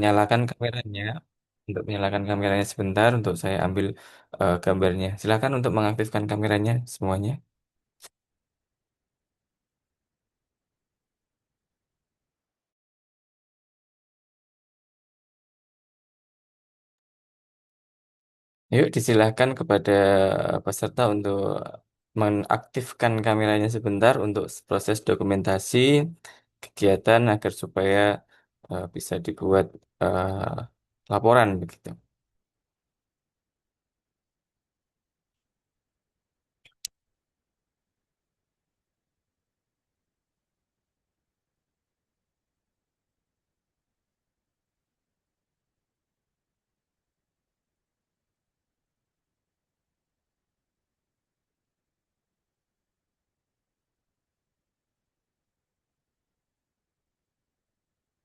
menyalakan kameranya. Untuk menyalakan kameranya sebentar, untuk saya ambil gambarnya. Silakan untuk mengaktifkan kameranya semuanya. Yuk, disilahkan kepada peserta untuk mengaktifkan kameranya sebentar untuk proses dokumentasi kegiatan agar supaya bisa dibuat laporan begitu.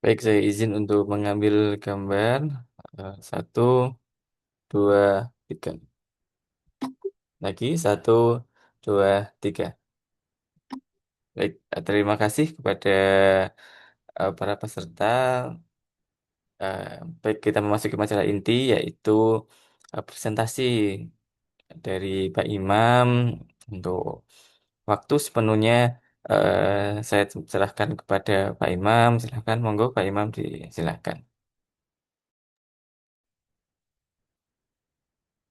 Baik, saya izin untuk mengambil gambar. Satu, dua, tiga. Lagi, satu, dua, tiga. Baik, terima kasih kepada para peserta. Eh, Baik, kita memasuki masalah inti, yaitu presentasi dari Pak Imam. Untuk waktu sepenuhnya saya serahkan kepada Pak Imam. Silahkan, monggo Pak Imam, disilahkan.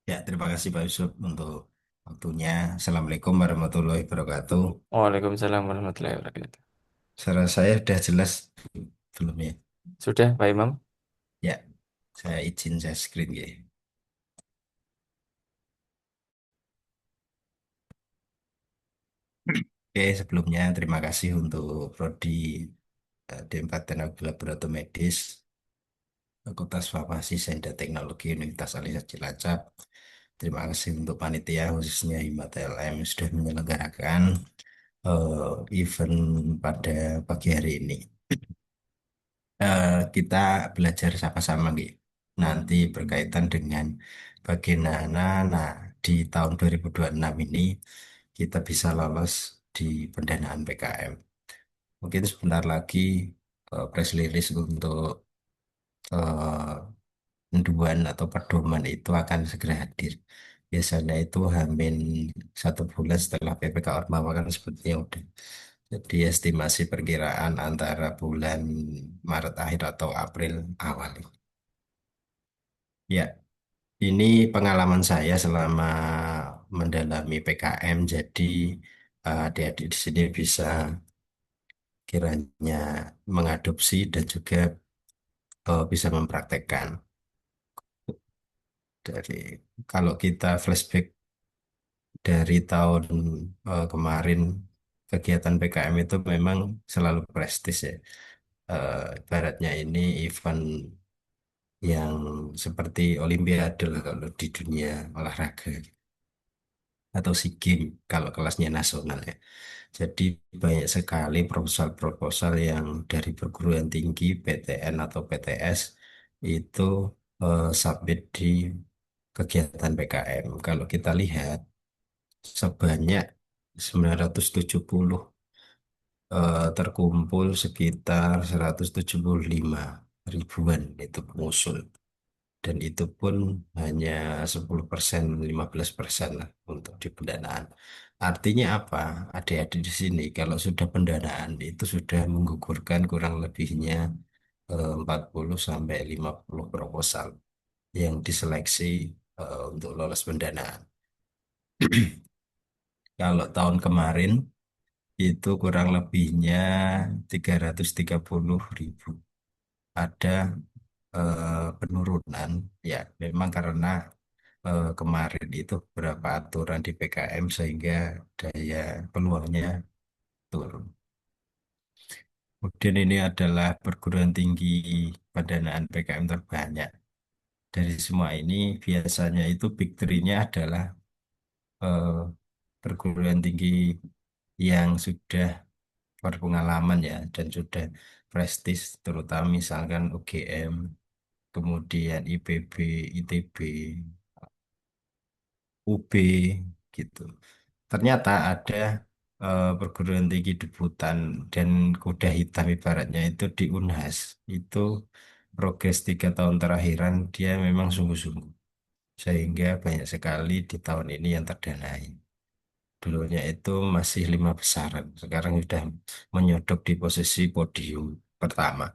Ya, terima kasih Pak Yusuf untuk waktunya. Assalamualaikum warahmatullahi wabarakatuh. Waalaikumsalam warahmatullahi wabarakatuh. Suara saya sudah jelas belum ya? Sudah, Pak Imam? Ya, saya izin saya screen ya. Oke, sebelumnya terima kasih untuk Prodi D4 Teknologi Laboratorium Medis Fakultas Farmasi Sains dan Teknologi Universitas Al Azhar Cilacap. Terima kasih untuk panitia khususnya Hima TLM sudah menyelenggarakan event pada pagi hari ini. Kita belajar sama-sama gitu. Nanti berkaitan dengan bagaimana nah di tahun 2026 ini kita bisa lolos di pendanaan PKM. Mungkin sebentar lagi press release untuk penduan atau pedoman itu akan segera hadir. Biasanya itu hamin 1 bulan setelah PPK Ormawa kan sebetulnya udah. Jadi estimasi perkiraan antara bulan Maret akhir atau April awal. Ya, ini pengalaman saya selama mendalami PKM, jadi adik-adik di sini bisa kiranya mengadopsi dan juga bisa mempraktekkan. Dari kalau kita flashback dari tahun kemarin, kegiatan PKM itu memang selalu prestis ya. Ibaratnya ini event yang seperti Olimpiade lah kalau di dunia olahraga atau SEA Games kalau kelasnya nasional ya. Jadi banyak sekali proposal-proposal yang dari perguruan tinggi, PTN atau PTS itu submit di kegiatan PKM. Kalau kita lihat sebanyak 970 terkumpul sekitar 175 ribuan itu pengusul. Dan itu pun hanya 10%, 15% lah untuk di pendanaan. Artinya apa? Adik-adik di sini kalau sudah pendanaan itu sudah menggugurkan kurang lebihnya 40 sampai 50 proposal yang diseleksi untuk lolos pendanaan. Kalau tahun kemarin itu kurang lebihnya 330 ribu. Ada penurunan, ya memang karena kemarin itu beberapa aturan di PKM sehingga daya peluangnya turun. Kemudian ini adalah perguruan tinggi pendanaan PKM terbanyak. Dari semua ini biasanya itu big three-nya adalah eh, perguruan tinggi yang sudah berpengalaman ya dan sudah prestis, terutama misalkan UGM, kemudian IPB, ITB, UB gitu. Ternyata ada perguruan tinggi debutan dan kuda hitam ibaratnya itu di Unhas. Itu progres 3 tahun terakhiran dia memang sungguh-sungguh. Sehingga banyak sekali di tahun ini yang terdanai. Dulunya itu masih 5 besaran, sekarang sudah menyodok di posisi podium pertama.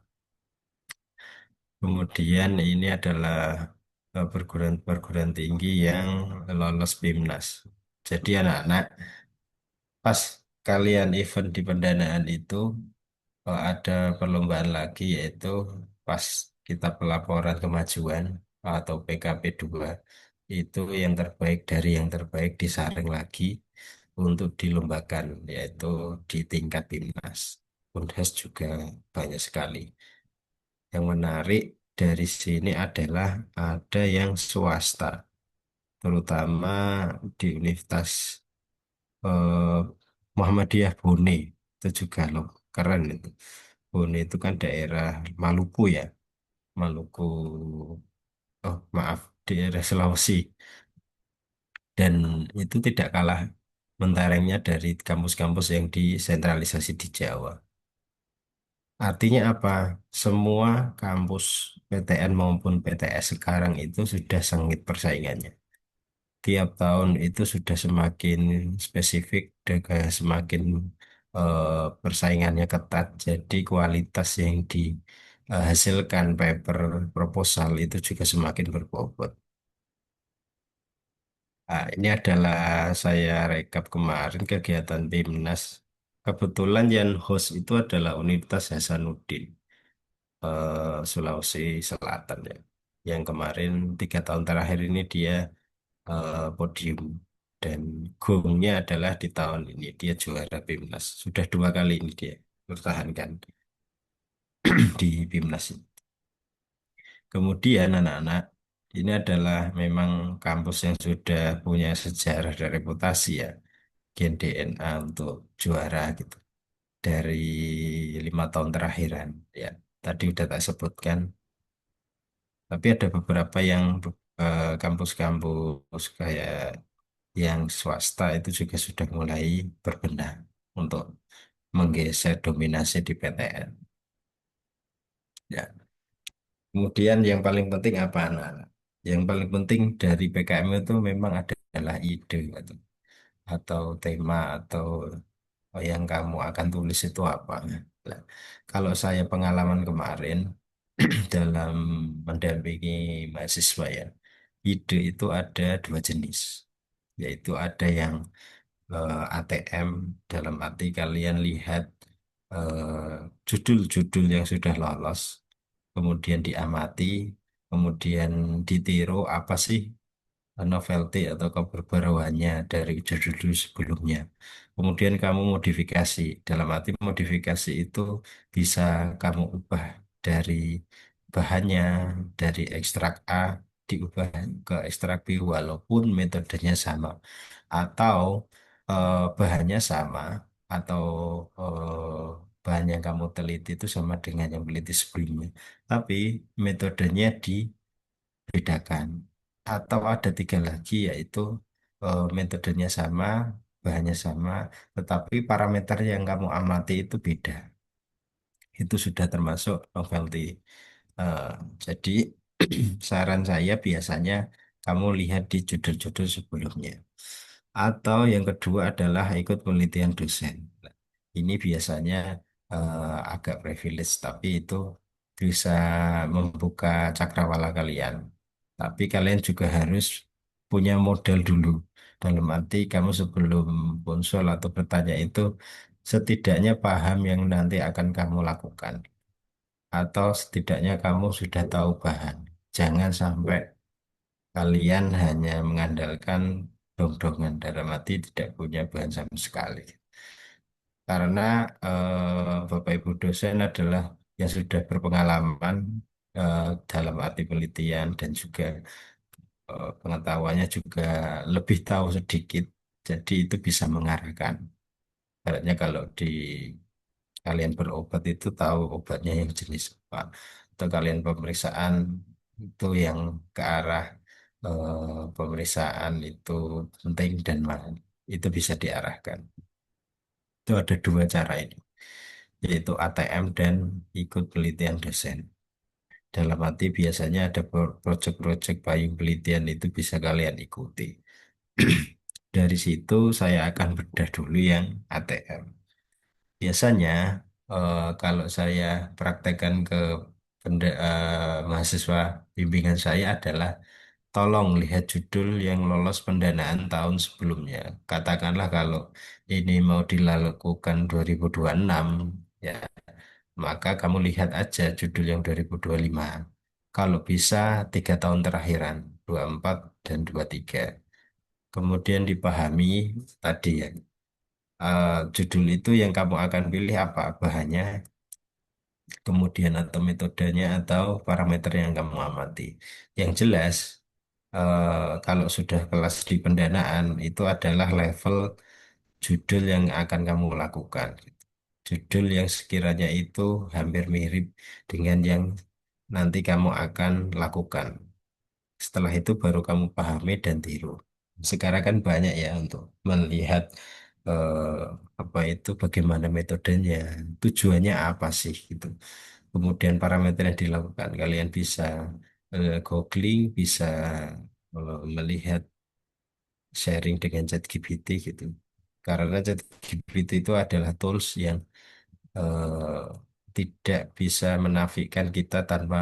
Kemudian ini adalah perguruan-perguruan tinggi yang lolos PIMNAS. Jadi anak-anak, pas kalian event di pendanaan itu, ada perlombaan lagi yaitu pas kita pelaporan kemajuan atau PKP 2 itu yang terbaik dari yang terbaik disaring lagi untuk dilombakan yaitu di tingkat PIMNAS. Unhas juga banyak sekali. Yang menarik dari sini adalah ada yang swasta, terutama di Universitas eh, Muhammadiyah Bone. Itu juga loh, keren itu. Bone itu kan daerah Maluku ya, Maluku, oh maaf, daerah Sulawesi. Dan itu tidak kalah menterengnya dari kampus-kampus yang disentralisasi di Jawa. Artinya apa? Semua kampus PTN maupun PTS sekarang itu sudah sengit persaingannya. Tiap tahun itu sudah semakin spesifik, dan semakin persaingannya ketat. Jadi kualitas yang dihasilkan paper proposal itu juga semakin berbobot. Nah, ini adalah saya rekap kemarin kegiatan Timnas. Kebetulan yang host itu adalah Universitas Hasanuddin, Sulawesi Selatan ya. Yang kemarin 3 tahun terakhir ini dia podium dan gongnya adalah di tahun ini dia juara Timnas. Sudah 2 kali ini dia bertahankan di Timnas. Kemudian anak-anak, ini adalah memang kampus yang sudah punya sejarah dan reputasi ya, Gen DNA untuk juara gitu dari 5 tahun terakhiran ya. Tadi udah tak sebutkan, tapi ada beberapa yang kampus-kampus kayak yang swasta itu juga sudah mulai berbenah untuk menggeser dominasi di PTN. Ya. Kemudian yang paling penting apa anak-anak? Yang paling penting dari PKM itu memang adalah ide atau tema atau yang kamu akan tulis itu apa. Nah, kalau saya pengalaman kemarin dalam mendampingi mahasiswa ya, ide itu ada 2 jenis, yaitu ada yang ATM dalam arti kalian lihat judul-judul yang sudah lolos, kemudian diamati, kemudian ditiru apa sih novelty atau keberbaruannya dari judul-judul sebelumnya. Kemudian kamu modifikasi, dalam arti modifikasi itu bisa kamu ubah dari bahannya, dari ekstrak A diubah ke ekstrak B walaupun metodenya sama atau bahannya sama atau bahan yang kamu teliti itu sama dengan yang teliti sebelumnya tapi metodenya dibedakan atau ada 3 lagi yaitu metodenya sama bahannya sama tetapi parameter yang kamu amati itu beda itu sudah termasuk novelty. Eh, jadi saran saya biasanya kamu lihat di judul-judul sebelumnya. Atau yang kedua adalah ikut penelitian dosen. Nah, ini biasanya agak privilege, tapi itu bisa membuka cakrawala kalian. Tapi kalian juga harus punya modal dulu. Dalam arti kamu sebelum konsul atau bertanya itu setidaknya paham yang nanti akan kamu lakukan. Atau setidaknya kamu sudah tahu bahan. Jangan sampai kalian hanya mengandalkan dong-dongan dalam arti tidak punya bahan sama sekali. Karena Bapak Ibu dosen adalah yang sudah berpengalaman dalam arti penelitian dan juga pengetahuannya juga lebih tahu sedikit. Jadi itu bisa mengarahkan. Ibaratnya kalau di kalian berobat itu tahu obatnya yang jenis apa. Atau kalian pemeriksaan itu yang ke arah pemeriksaan itu penting dan mahal. Itu bisa diarahkan. Itu ada 2 cara ini, yaitu ATM dan ikut penelitian dosen. Dalam arti biasanya ada proyek-proyek payung penelitian itu bisa kalian ikuti. Dari situ saya akan bedah dulu yang ATM. Biasanya kalau saya praktekkan ke mahasiswa bimbingan saya adalah tolong lihat judul yang lolos pendanaan tahun sebelumnya. Katakanlah kalau ini mau dilakukan 2026, ya, maka kamu lihat aja judul yang 2025. Kalau bisa 3 tahun terakhiran, 24 dan 23. Kemudian dipahami tadi ya, judul itu yang kamu akan pilih apa bahannya, kemudian atau metodenya atau parameter yang kamu amati. Yang jelas, kalau sudah kelas di pendanaan itu adalah level judul yang akan kamu lakukan. Judul yang sekiranya itu hampir mirip dengan yang nanti kamu akan lakukan. Setelah itu baru kamu pahami dan tiru. Sekarang kan banyak ya untuk melihat eh, apa itu bagaimana metodenya, tujuannya apa sih gitu. Kemudian parameter yang dilakukan, kalian bisa googling, bisa melihat sharing dengan ChatGPT gitu. Karena ChatGPT itu adalah tools yang eh, tidak bisa menafikan kita tanpa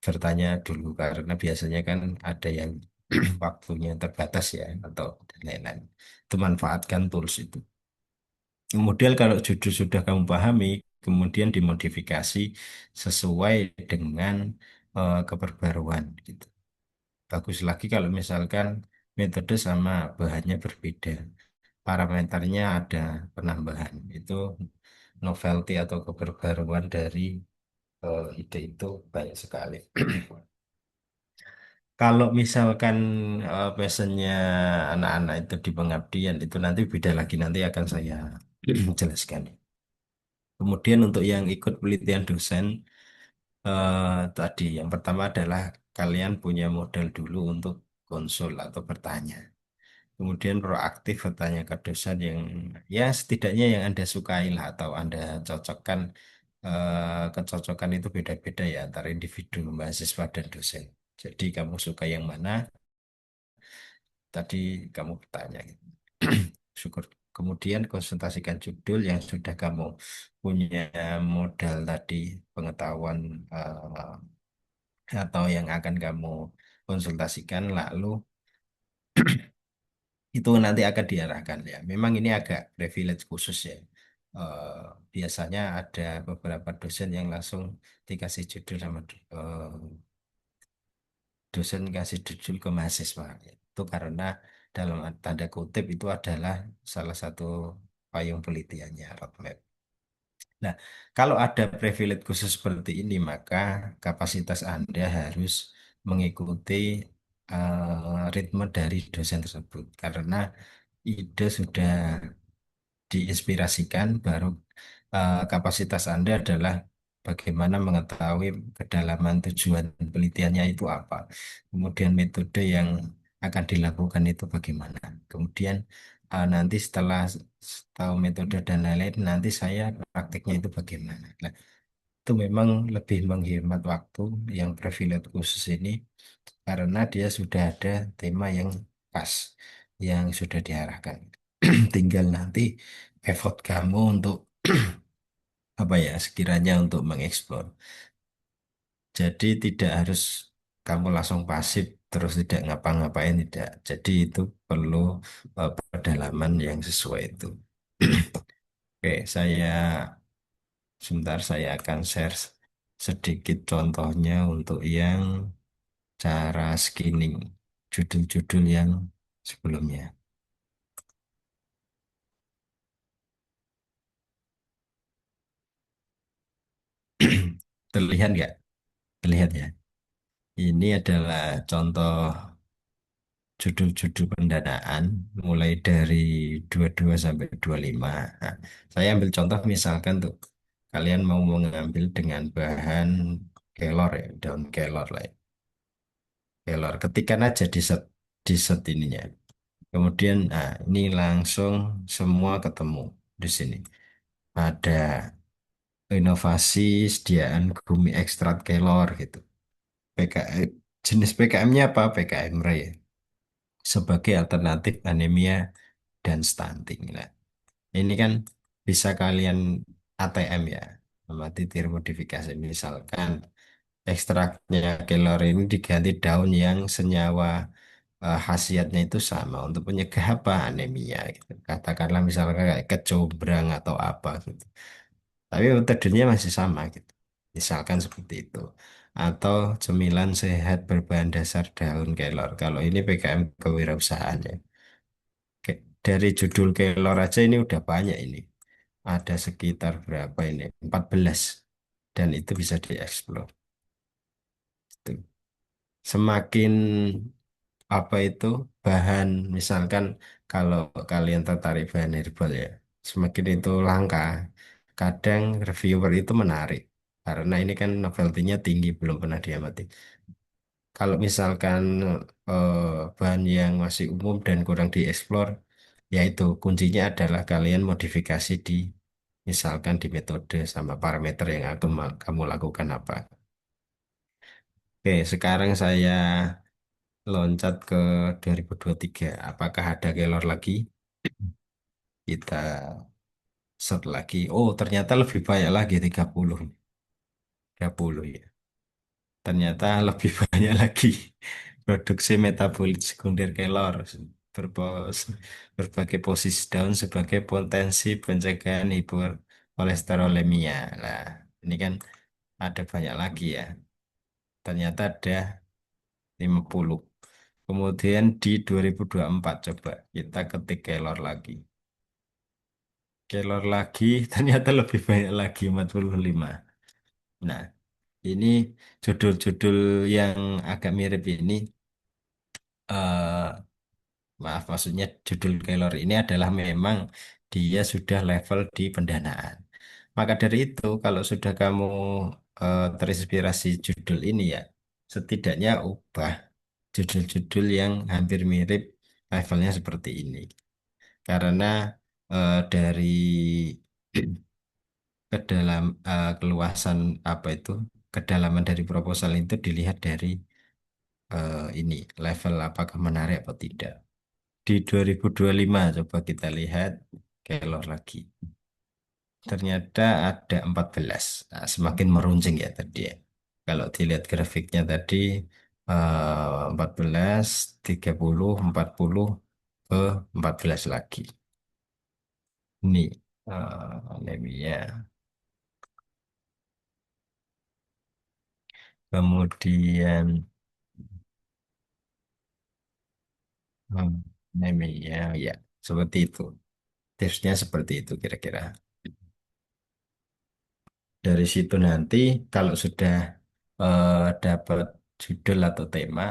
bertanya dulu karena biasanya kan ada yang waktunya terbatas ya atau dan lain-lain. Itu manfaatkan tools itu. Kemudian kalau judul sudah kamu pahami, kemudian dimodifikasi sesuai dengan keperbaruan gitu. Bagus lagi kalau misalkan metode sama bahannya berbeda. Parameternya ada penambahan. Itu novelty atau keperbaruan dari ide itu banyak sekali. Kalau misalkan passionnya anak-anak itu di pengabdian itu nanti beda lagi nanti akan saya jelaskan. Kemudian untuk yang ikut penelitian dosen tadi yang pertama adalah kalian punya modal dulu untuk konsul atau bertanya. Kemudian proaktif bertanya ke dosen yang ya setidaknya yang Anda sukai lah atau Anda cocokkan. Kecocokan itu beda-beda ya antara individu, mahasiswa dan dosen. Jadi kamu suka yang mana? Tadi kamu bertanya gitu. Syukur. Kemudian konsultasikan judul yang sudah kamu punya modal tadi, pengetahuan atau yang akan kamu konsultasikan, lalu itu nanti akan diarahkan ya. Memang ini agak privilege khusus ya. Eh, Biasanya ada beberapa dosen yang langsung dikasih judul sama dosen kasih judul ke mahasiswa. Itu karena dalam tanda kutip itu adalah salah satu payung penelitiannya, roadmap. Nah, kalau ada privilege khusus seperti ini, maka kapasitas Anda harus mengikuti ritme dari dosen tersebut. Karena ide sudah diinspirasikan, baru kapasitas Anda adalah bagaimana mengetahui kedalaman tujuan penelitiannya itu apa. Kemudian metode yang akan dilakukan itu bagaimana. Kemudian nanti setelah tahu metode dan lain-lain, nanti saya praktiknya itu bagaimana. Nah, itu memang lebih menghemat waktu yang privilege khusus ini karena dia sudah ada tema yang pas, yang sudah diarahkan. Tinggal nanti effort kamu untuk apa ya, sekiranya untuk mengeksplor. Jadi tidak harus kamu langsung pasif terus tidak ngapa-ngapain tidak. Jadi itu perlu pendalaman yang sesuai itu. Oke, sebentar saya akan share sedikit contohnya untuk yang cara screening judul-judul yang sebelumnya. Terlihat nggak? Terlihat ya. Ini adalah contoh judul-judul pendanaan mulai dari 22 sampai 25. Nah, saya ambil contoh misalkan tuh kalian mau mengambil dengan bahan kelor ya, daun kelor lah ya. Kelor, ketikkan aja di set ininya. Kemudian nah, ini langsung semua ketemu di sini. Ada inovasi sediaan gumi ekstrak kelor gitu. PKM, jenis PKM-nya apa? PKM Ray sebagai alternatif anemia dan stunting. Nah, ini kan bisa kalian ATM ya, amati termodifikasi. Misalkan ekstraknya kelor ini diganti daun yang senyawa khasiatnya itu sama untuk mencegah apa? Anemia gitu. Katakanlah misalkan kayak kecombrang atau apa gitu. Tapi metodenya masih sama gitu. Misalkan seperti itu. Atau cemilan sehat berbahan dasar daun kelor. Kalau ini PKM kewirausahaan ya. Dari judul kelor aja ini udah banyak ini. Ada sekitar berapa ini? 14. Dan itu bisa dieksplor. Gitu. Semakin apa itu bahan, misalkan kalau kalian tertarik bahan herbal ya, semakin itu langka, kadang reviewer itu menarik karena ini kan novelty-nya tinggi, belum pernah diamati. Kalau misalkan eh, bahan yang masih umum dan kurang dieksplor, yaitu kuncinya adalah kalian modifikasi di misalkan di metode sama parameter yang kamu lakukan apa. Oke, sekarang saya loncat ke 2023. Apakah ada kelor lagi? Kita search lagi. Oh, ternyata lebih banyak lagi 30. 30 ya. Ternyata lebih banyak lagi produksi metabolit sekunder kelor berbagai posisi daun sebagai potensi pencegahan hiperkolesterolemia. Nah, ini kan ada banyak lagi ya. Ternyata ada 50. Kemudian di 2024 coba kita ketik kelor lagi. Kelor lagi ternyata lebih banyak lagi 45. Nah, ini judul-judul yang agak mirip ini maaf maksudnya judul Kelor ini adalah memang dia sudah level di pendanaan. Maka dari itu kalau sudah kamu terinspirasi judul ini ya, setidaknya ubah judul-judul yang hampir mirip levelnya seperti ini. Karena dari keluasan apa itu kedalaman dari proposal itu dilihat dari ini level apakah menarik atau tidak. Di 2025 coba kita lihat kelor lagi. Ternyata ada 14. Nah, semakin meruncing ya tadi ya. Kalau dilihat grafiknya tadi 14, 30, 40 ke 14 lagi. Ini anemia. Kemudian anemia ya seperti itu. Tipsnya seperti itu kira-kira. Dari situ nanti kalau sudah dapat judul atau tema,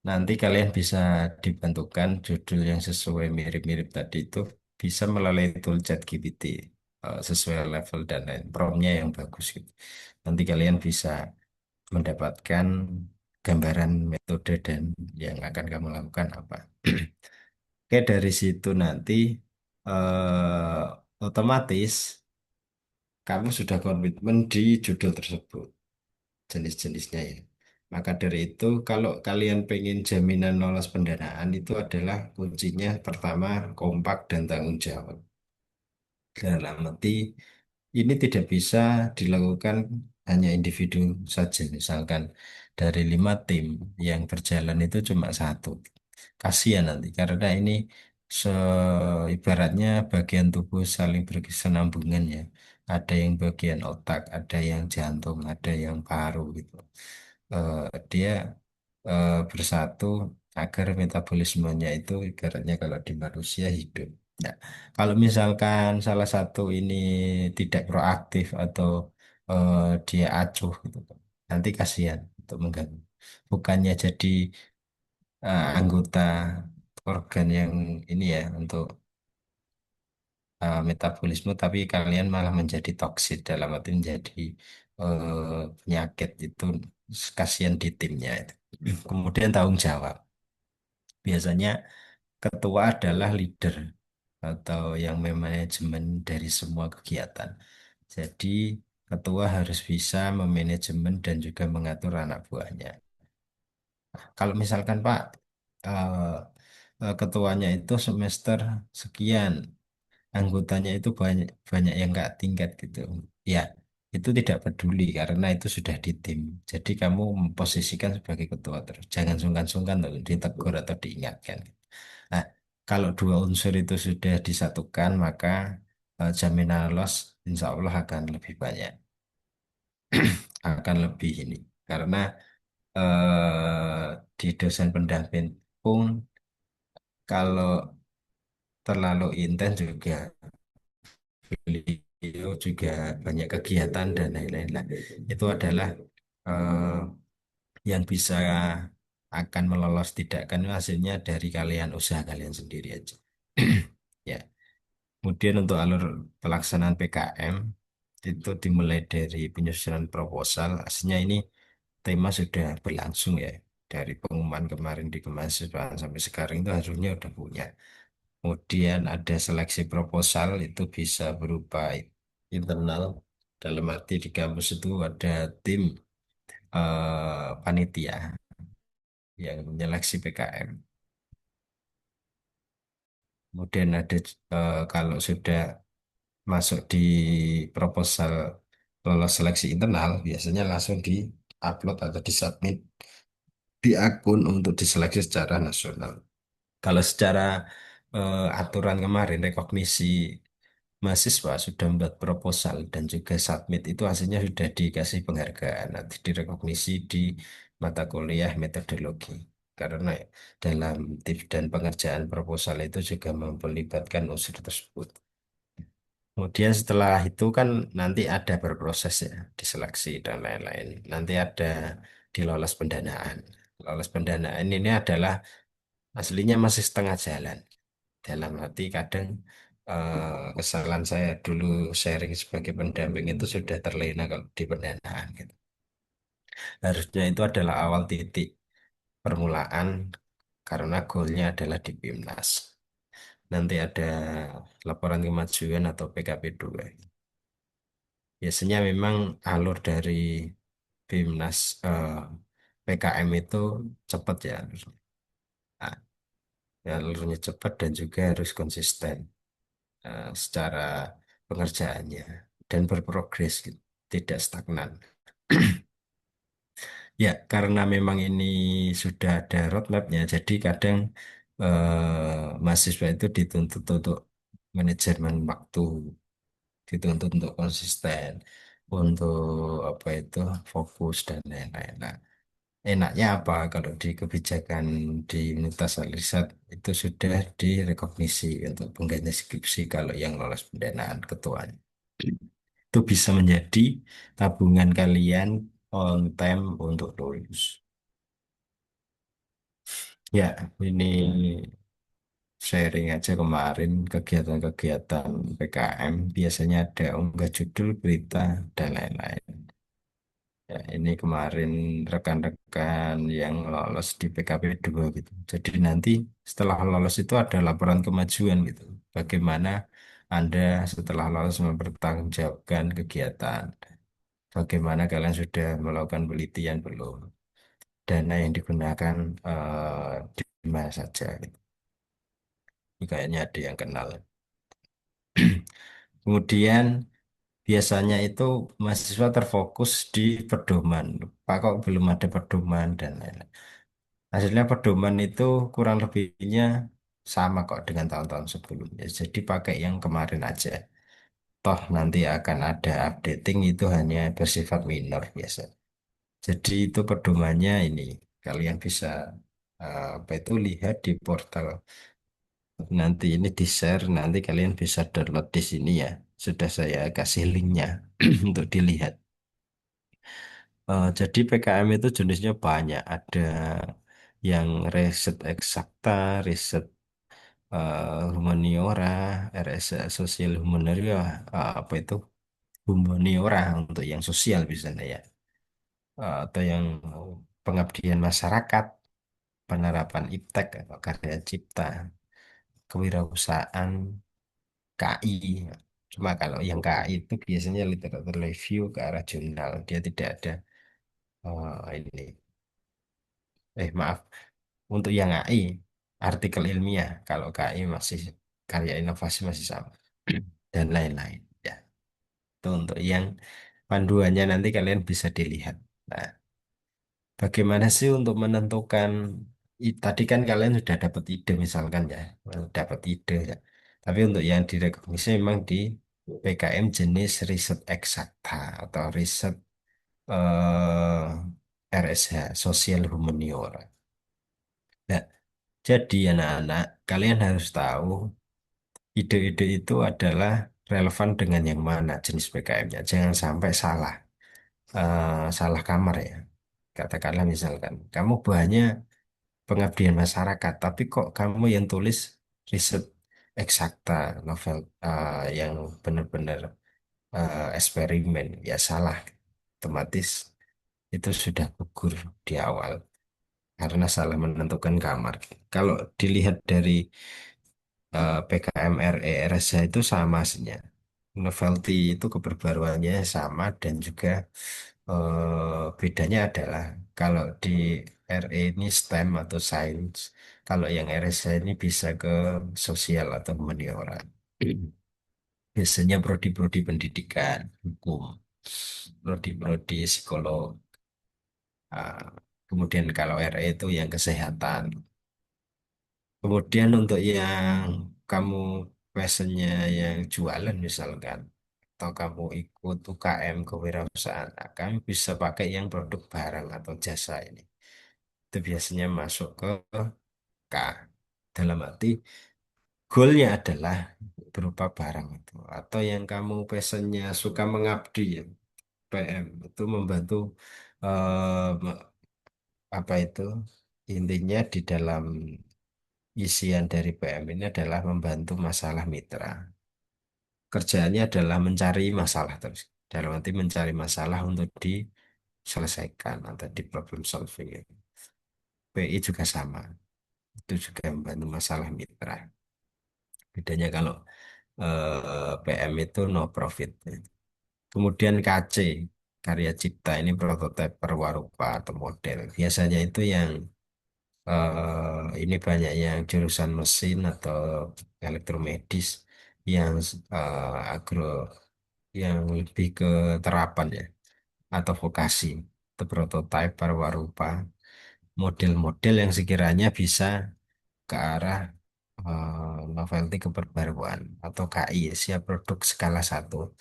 nanti kalian bisa dibentukkan judul yang sesuai mirip-mirip tadi itu bisa melalui tool ChatGPT sesuai level dan lain promptnya yang bagus gitu. Nanti kalian bisa mendapatkan gambaran metode dan yang akan kamu lakukan apa. Oke, dari situ nanti otomatis kamu sudah komitmen di judul tersebut, jenis-jenisnya ya. Maka dari itu, kalau kalian pengen jaminan lolos pendanaan itu adalah kuncinya pertama kompak dan tanggung jawab. Dalam arti ini tidak bisa dilakukan hanya individu saja. Misalkan dari 5 tim yang berjalan itu cuma satu. Kasihan nanti karena ini ibaratnya bagian tubuh saling berkesinambungan ya. Ada yang bagian otak, ada yang jantung, ada yang paru gitu. Dia bersatu agar metabolismenya itu ibaratnya kalau di manusia hidup. Nah, kalau misalkan salah satu ini tidak proaktif atau eh, dia acuh gitu, nanti kasihan untuk mengganggu. Bukannya jadi anggota organ yang ini ya untuk metabolisme, tapi kalian malah menjadi toksit dalam arti menjadi penyakit itu kasihan di timnya itu. Kemudian tanggung jawab. Biasanya ketua adalah leader atau yang memanajemen dari semua kegiatan. Jadi ketua harus bisa memanajemen dan juga mengatur anak buahnya. Kalau misalkan Pak, eh, ketuanya itu semester sekian, anggotanya itu banyak banyak yang nggak tingkat gitu. Ya, itu tidak peduli karena itu sudah di tim. Jadi kamu memposisikan sebagai ketua terus. Jangan sungkan-sungkan untuk ditegur atau diingatkan. Nah, kalau dua unsur itu sudah disatukan, maka jaminan loss insya Allah akan lebih banyak, akan lebih ini. Karena di dosen pendamping pun kalau terlalu intens juga beliau juga banyak kegiatan dan lain-lain. Nah, itu adalah eh, yang bisa akan melolos tidak kan hasilnya dari kalian usaha kalian sendiri aja. Ya. Kemudian untuk alur pelaksanaan PKM itu dimulai dari penyusunan proposal. Aslinya ini tema sudah berlangsung ya. Dari pengumuman kemarin di kemahasiswaan sampai sekarang itu harusnya udah punya. Kemudian ada seleksi proposal itu bisa berupa internal. Dalam arti di kampus itu ada tim panitia yang menyeleksi PKM. Kemudian ada kalau sudah masuk di proposal lolos seleksi internal, biasanya langsung di-upload atau disubmit di akun untuk diseleksi secara nasional. Kalau secara aturan kemarin, rekognisi mahasiswa sudah membuat proposal dan juga submit itu hasilnya sudah dikasih penghargaan, nanti direkognisi di mata kuliah metodologi. Karena dalam tips dan pengerjaan proposal itu juga melibatkan unsur tersebut. Kemudian setelah itu kan nanti ada berproses ya, diseleksi dan lain-lain. Nanti ada di lolos pendanaan. Lolos pendanaan ini adalah aslinya masih setengah jalan. Dalam arti kadang kesalahan saya dulu sharing sebagai pendamping itu sudah terlena kalau di pendanaan gitu. Harusnya itu adalah awal titik permulaan karena goalnya adalah di PIMNAS. Nanti ada laporan kemajuan atau PKP 2. Biasanya memang alur dari BIMNAS PKM itu cepat ya. Nah, ya, alurnya cepat dan juga harus konsisten secara pengerjaannya dan berprogres gitu, tidak stagnan. Ya, karena memang ini sudah ada roadmapnya, jadi kadang mahasiswa itu dituntut untuk manajemen waktu, dituntut untuk konsisten, untuk apa itu fokus dan lain-lain. Nah, enaknya apa kalau di kebijakan di Universitas Al-Irsyad itu sudah direkognisi untuk pengganti skripsi kalau yang lolos pendanaan ketuanya. Itu bisa menjadi tabungan kalian on time untuk lulus. Ya, ini sharing aja kemarin kegiatan-kegiatan PKM biasanya ada unggah judul, berita, dan lain-lain. Ya, ini kemarin rekan-rekan yang lolos di PKP 2 gitu. Jadi nanti setelah lolos itu ada laporan kemajuan gitu. Bagaimana Anda setelah lolos mempertanggungjawabkan kegiatan. Bagaimana kalian sudah melakukan penelitian belum? Dana yang digunakan di mana saja gitu. Ini kayaknya ada yang kenal. Kemudian biasanya itu mahasiswa terfokus di pedoman. Pak kok belum ada pedoman dan lain-lain. Hasilnya pedoman itu kurang lebihnya sama kok dengan tahun-tahun sebelumnya. Jadi pakai yang kemarin aja. Toh nanti akan ada updating itu hanya bersifat minor biasa. Jadi itu pedomannya ini. Kalian bisa apa itu lihat di portal. Nanti ini di-share, nanti kalian bisa download di sini ya. Sudah saya kasih linknya untuk dilihat. Jadi PKM itu jenisnya banyak. Ada yang riset eksakta, riset humaniora, RS sosial humaniora, apa itu humaniora untuk yang sosial misalnya ya. Atau yang pengabdian masyarakat, penerapan iptek atau karya cipta, kewirausahaan, KI. Cuma kalau yang KAI itu biasanya literatur review ke arah jurnal, dia tidak ada ini. Maaf, untuk yang AI artikel ilmiah, kalau KAI masih karya inovasi masih sama dan lain-lain. Ya, itu untuk yang panduannya nanti kalian bisa dilihat. Nah, bagaimana sih untuk menentukan tadi kan kalian sudah dapat ide misalkan ya, dapat ide ya. Tapi untuk yang direkomendasi memang di PKM jenis riset eksakta atau riset RSH, Sosial Humaniora. Nah, jadi anak-anak kalian harus tahu ide-ide itu adalah relevan dengan yang mana jenis PKM-nya. Jangan sampai salah, salah kamar ya. Katakanlah misalkan kamu bahannya pengabdian masyarakat, tapi kok kamu yang tulis riset eksakta novel yang benar-benar eksperimen, ya salah. Otomatis itu sudah gugur di awal karena salah menentukan kamar. Kalau dilihat dari PKM RERSH itu sama sebenarnya. Novelty itu keperbaruannya sama dan juga bedanya adalah kalau di RE ini STEM atau Science, kalau yang RSH ini bisa ke sosial atau humaniora. Biasanya prodi-prodi pendidikan, hukum, prodi-prodi psikolog. ah, Kemudian kalau RE itu yang kesehatan. Kemudian untuk yang kamu passionnya yang jualan misalkan, atau kamu ikut UKM kewirausahaan, nah, kamu bisa pakai yang produk barang atau jasa ini. Itu biasanya masuk ke K. Dalam arti goalnya adalah berupa barang itu. Atau yang kamu passionnya suka mengabdi ya, PM itu membantu apa itu intinya di dalam isian dari PM ini adalah membantu masalah mitra. Kerjaannya adalah mencari masalah terus. Dalam arti mencari masalah untuk diselesaikan atau di problem solving. PI juga sama. Itu juga membantu masalah mitra. Bedanya kalau PM itu no profit. Kemudian KC, karya cipta ini prototipe perwarupa atau model. Biasanya itu yang ini banyak yang jurusan mesin atau elektromedis yang agro yang lebih ke terapan ya atau vokasi. Itu prototipe perwarupa model-model yang sekiranya bisa ke arah novelty keperbaruan atau KI, siap produk skala satu.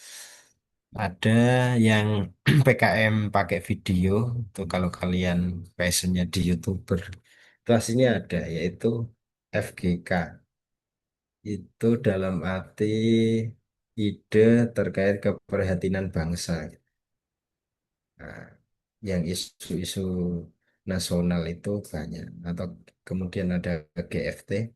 Ada yang PKM pakai video, itu kalau kalian passionnya di YouTuber, itu aslinya ada, yaitu FGK. Itu dalam arti ide terkait keprihatinan bangsa. Nah, yang isu-isu nasional itu banyak. Atau kemudian ada GFT,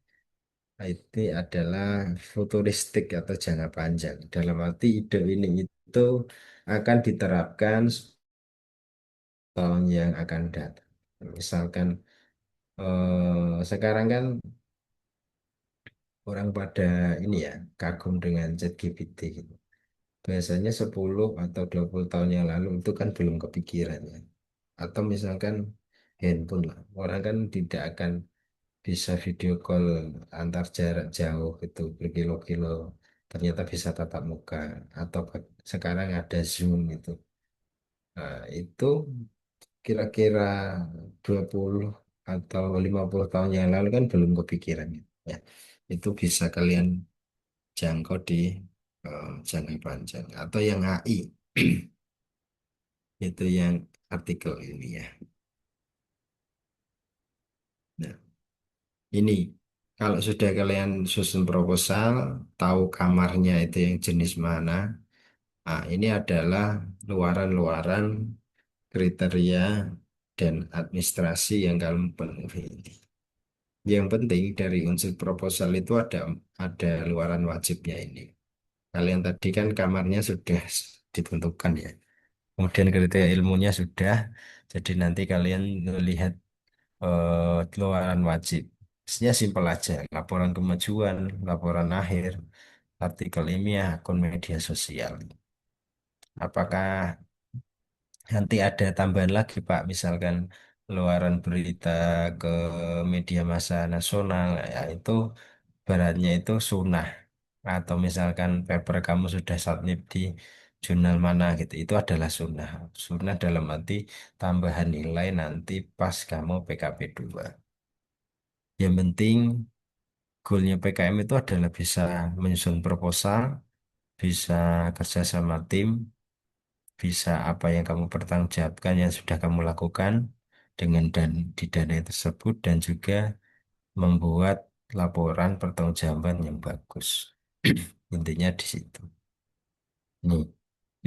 itu adalah futuristik atau jangka panjang. Dalam arti ide ini itu akan diterapkan tahun yang akan datang. Misalkan sekarang kan orang pada ini ya kagum dengan ChatGPT gitu. Biasanya 10 atau 20 tahun yang lalu itu kan belum kepikiran ya. Atau misalkan handphone lah. Orang kan tidak akan bisa video call antar jarak jauh gitu berkilo-kilo. Ternyata bisa tatap muka. Atau sekarang ada Zoom itu. Nah, itu kira-kira 20 atau 50 tahun yang lalu kan belum kepikiran ya. Itu bisa kalian jangkau di jangka panjang atau yang AI itu yang artikel ini ya. Nah, ini kalau sudah kalian susun proposal, tahu kamarnya itu yang jenis mana. Nah, ini adalah luaran-luaran kriteria dan administrasi yang kamu penuhi. Yang penting dari unsur proposal itu ada luaran wajibnya ini. Kalian tadi kan kamarnya sudah ditentukan ya. Kemudian kriteria ilmunya sudah. Jadi nanti kalian lihat luaran wajib. Sebenarnya simpel aja. Laporan kemajuan, laporan akhir, artikel ilmiah, akun media sosial. Apakah nanti ada tambahan lagi, Pak, misalkan luaran berita ke media massa nasional, ya itu baratnya itu sunnah. Atau misalkan paper kamu sudah submit di jurnal mana gitu, itu adalah sunnah. Sunnah dalam arti tambahan nilai nanti pas kamu PKP 2. Yang penting goalnya PKM itu adalah bisa menyusun proposal, bisa kerja sama tim, bisa apa yang kamu pertanggungjawabkan yang sudah kamu lakukan dengan di dana tersebut, dan juga membuat laporan pertanggungjawaban yang bagus. Intinya di situ. Nih,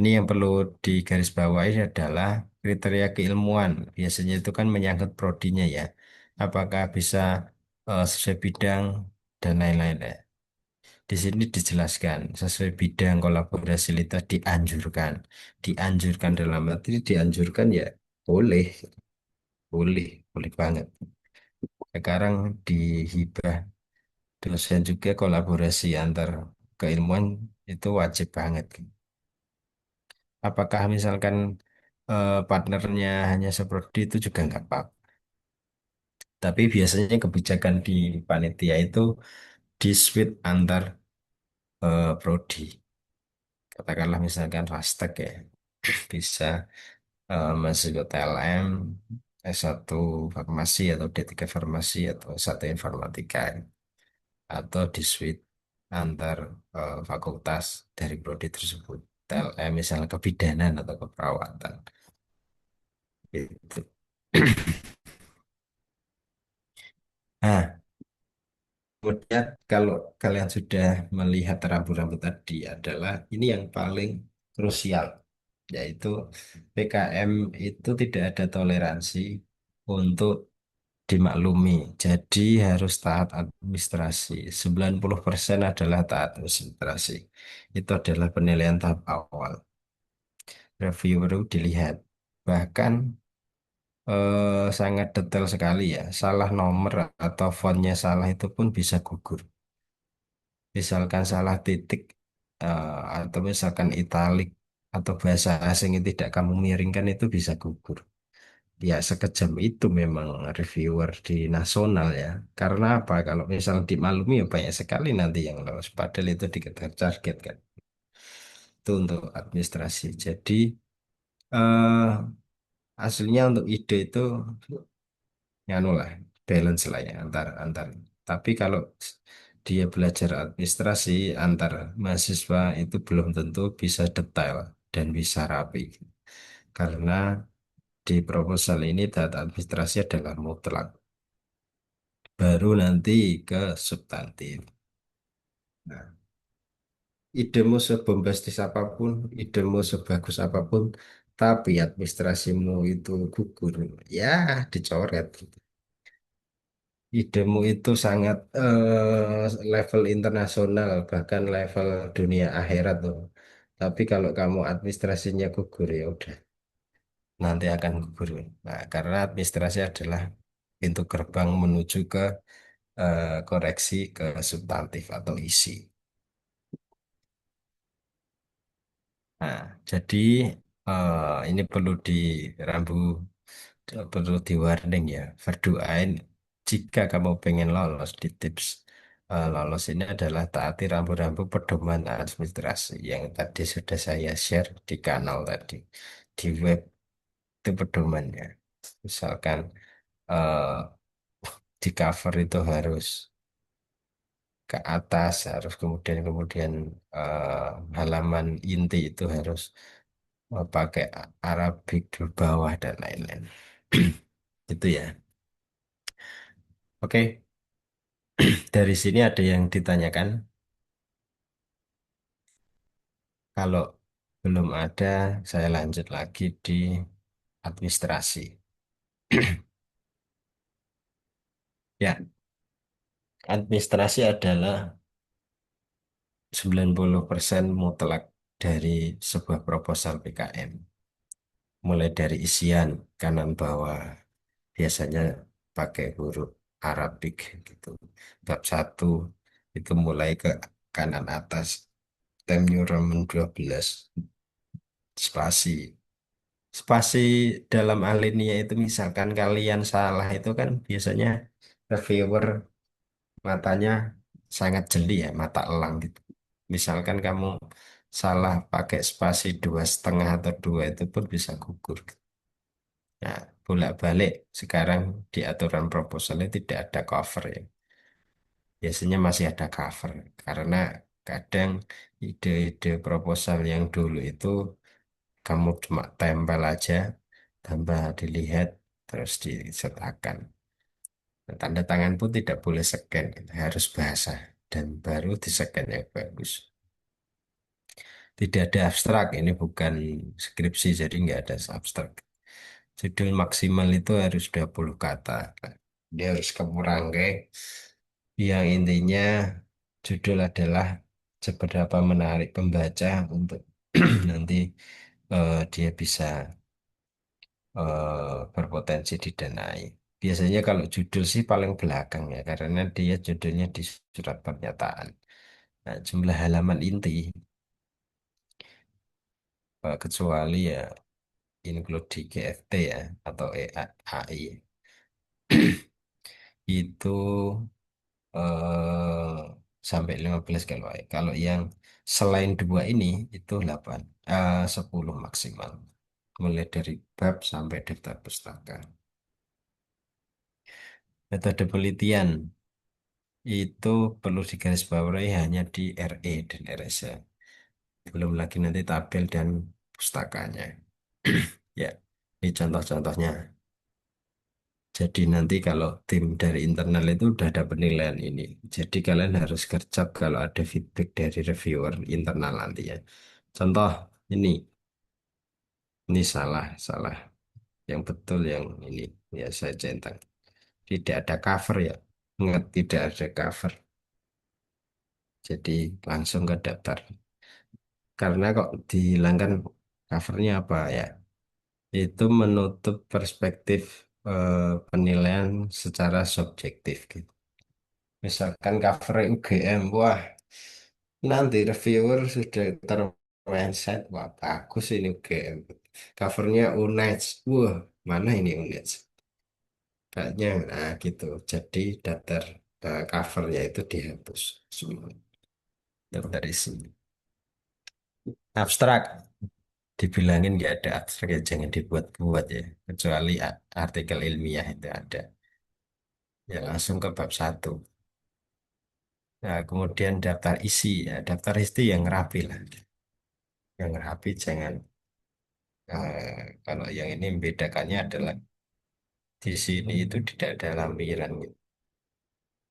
ini yang perlu digarisbawahi adalah kriteria keilmuan. Biasanya itu kan menyangkut prodinya ya. Apakah bisa sesuai bidang dan lain-lain ya. Di sini dijelaskan sesuai bidang kolaborasi lintas dianjurkan. Dianjurkan dalam arti dianjurkan ya boleh, boleh, boleh banget. Sekarang dihibah dosen juga kolaborasi antar keilmuan itu wajib banget. Apakah misalkan partnernya hanya seperti itu juga nggak apa-apa. Tapi biasanya kebijakan di panitia itu di switch antar prodi. Katakanlah misalkan Rastek ya, bisa masuk ke TLM, S1 Farmasi atau D3 Farmasi atau S1 Informatika, atau di switch antar fakultas dari prodi tersebut. TLM misalnya kebidanan atau keperawatan. Gitu. Nah, kemudian kalau kalian sudah melihat rambu-rambu tadi adalah ini yang paling krusial, yaitu PKM itu tidak ada toleransi untuk dimaklumi. Jadi harus taat administrasi. 90% adalah taat administrasi. Itu adalah penilaian tahap awal. Review baru dilihat. Bahkan sangat detail sekali ya. Salah nomor atau fontnya salah itu pun bisa gugur. Misalkan salah titik atau misalkan italik atau bahasa asing yang tidak kamu miringkan itu bisa gugur. Ya sekejam itu memang reviewer di nasional ya. Karena apa? Kalau misalnya dimaklumi ya banyak sekali nanti yang lolos. Padahal itu dikejar target kan. Itu untuk administrasi. Jadi eh, aslinya untuk ide itu nganu lah, balance lah ya antar. Tapi kalau dia belajar administrasi antar mahasiswa itu belum tentu bisa detail dan bisa rapi. Karena di proposal ini data administrasi adalah mutlak. Baru nanti ke substantif. Nah, idemu sebombastis apapun, idemu sebagus apapun, tapi administrasimu itu gugur, ya dicoret. Idemu itu sangat level internasional, bahkan level dunia akhirat tuh. Tapi kalau kamu administrasinya gugur ya udah, nanti akan gugur. Nah, karena administrasi adalah pintu gerbang menuju ke koreksi ke substantif atau isi. Nah, jadi ini perlu dirambu, perlu di warning ya. Verduain jika kamu pengen lolos di tips lolos ini adalah taati rambu-rambu pedoman administrasi yang tadi sudah saya share di kanal tadi. Di web itu pedomannya. Misalkan eh, di cover itu harus ke atas, harus kemudian halaman inti itu harus pakai Arabik di bawah dan lain-lain. Itu ya. Oke, dari sini ada yang ditanyakan. Kalau belum ada, saya lanjut lagi di administrasi. Ya, administrasi adalah 90% mutlak dari sebuah proposal PKM. Mulai dari isian kanan bawah, biasanya pakai huruf Arabik gitu. Bab 1 itu mulai ke kanan atas. Time New Roman 12 spasi. Spasi dalam alinea itu misalkan kalian salah itu kan biasanya reviewer matanya sangat jeli ya, mata elang gitu. Misalkan kamu salah pakai spasi 2,5 atau 2 itu pun bisa gugur. Nah, bolak-balik sekarang di aturan proposalnya tidak ada cover ya. Biasanya masih ada cover karena kadang ide-ide proposal yang dulu itu kamu cuma tempel aja, tambah dilihat, terus disertakan. Nah, tanda tangan pun tidak boleh scan, harus bahasa dan baru di scan yang bagus. Tidak ada abstrak, ini bukan skripsi, jadi nggak ada abstrak. Judul maksimal itu harus 20 kata. Nah, dia harus kamu rangkai, yang intinya judul adalah seberapa menarik pembaca untuk nanti dia bisa berpotensi didanai. Biasanya kalau judul sih paling belakang ya, karena dia judulnya di surat pernyataan. Nah, jumlah halaman inti, kecuali ya include di GFT ya, atau AI, itu eh, sampai 15 kalau AI. Kalau yang selain dua ini, itu 8, 10 maksimal. Mulai dari bab sampai daftar pustaka. Metode penelitian itu perlu digarisbawahi hanya di RE dan RSA. Belum lagi nanti tabel dan pustakanya. Ya, ini contoh-contohnya. Jadi nanti kalau tim dari internal itu udah ada penilaian ini. Jadi kalian harus gercep kalau ada feedback dari reviewer internal nanti ya. Contoh ini, ini salah, salah. Yang betul yang ini ya saya centang. Tidak ada cover ya. Ingat tidak ada cover. Jadi langsung ke daftar. Karena kok dihilangkan covernya apa ya? Itu menutup perspektif penilaian secara subjektif gitu. Misalkan cover UGM, wah nanti reviewer sudah termindset, wah bagus ini UGM. Covernya UNED, wah mana ini UNED? Kayaknya nah gitu. Jadi daftar covernya itu dihapus semua. Daftar isi. Abstrak. Dibilangin nggak ada abstrak ya jangan dibuat-buat ya. Kecuali artikel ilmiah itu ada. Ya langsung ke bab satu. Nah, kemudian daftar isi ya. Daftar isi yang rapi lah. Yang rapi jangan kalau yang ini membedakannya adalah di sini itu tidak ada lampiran gitu.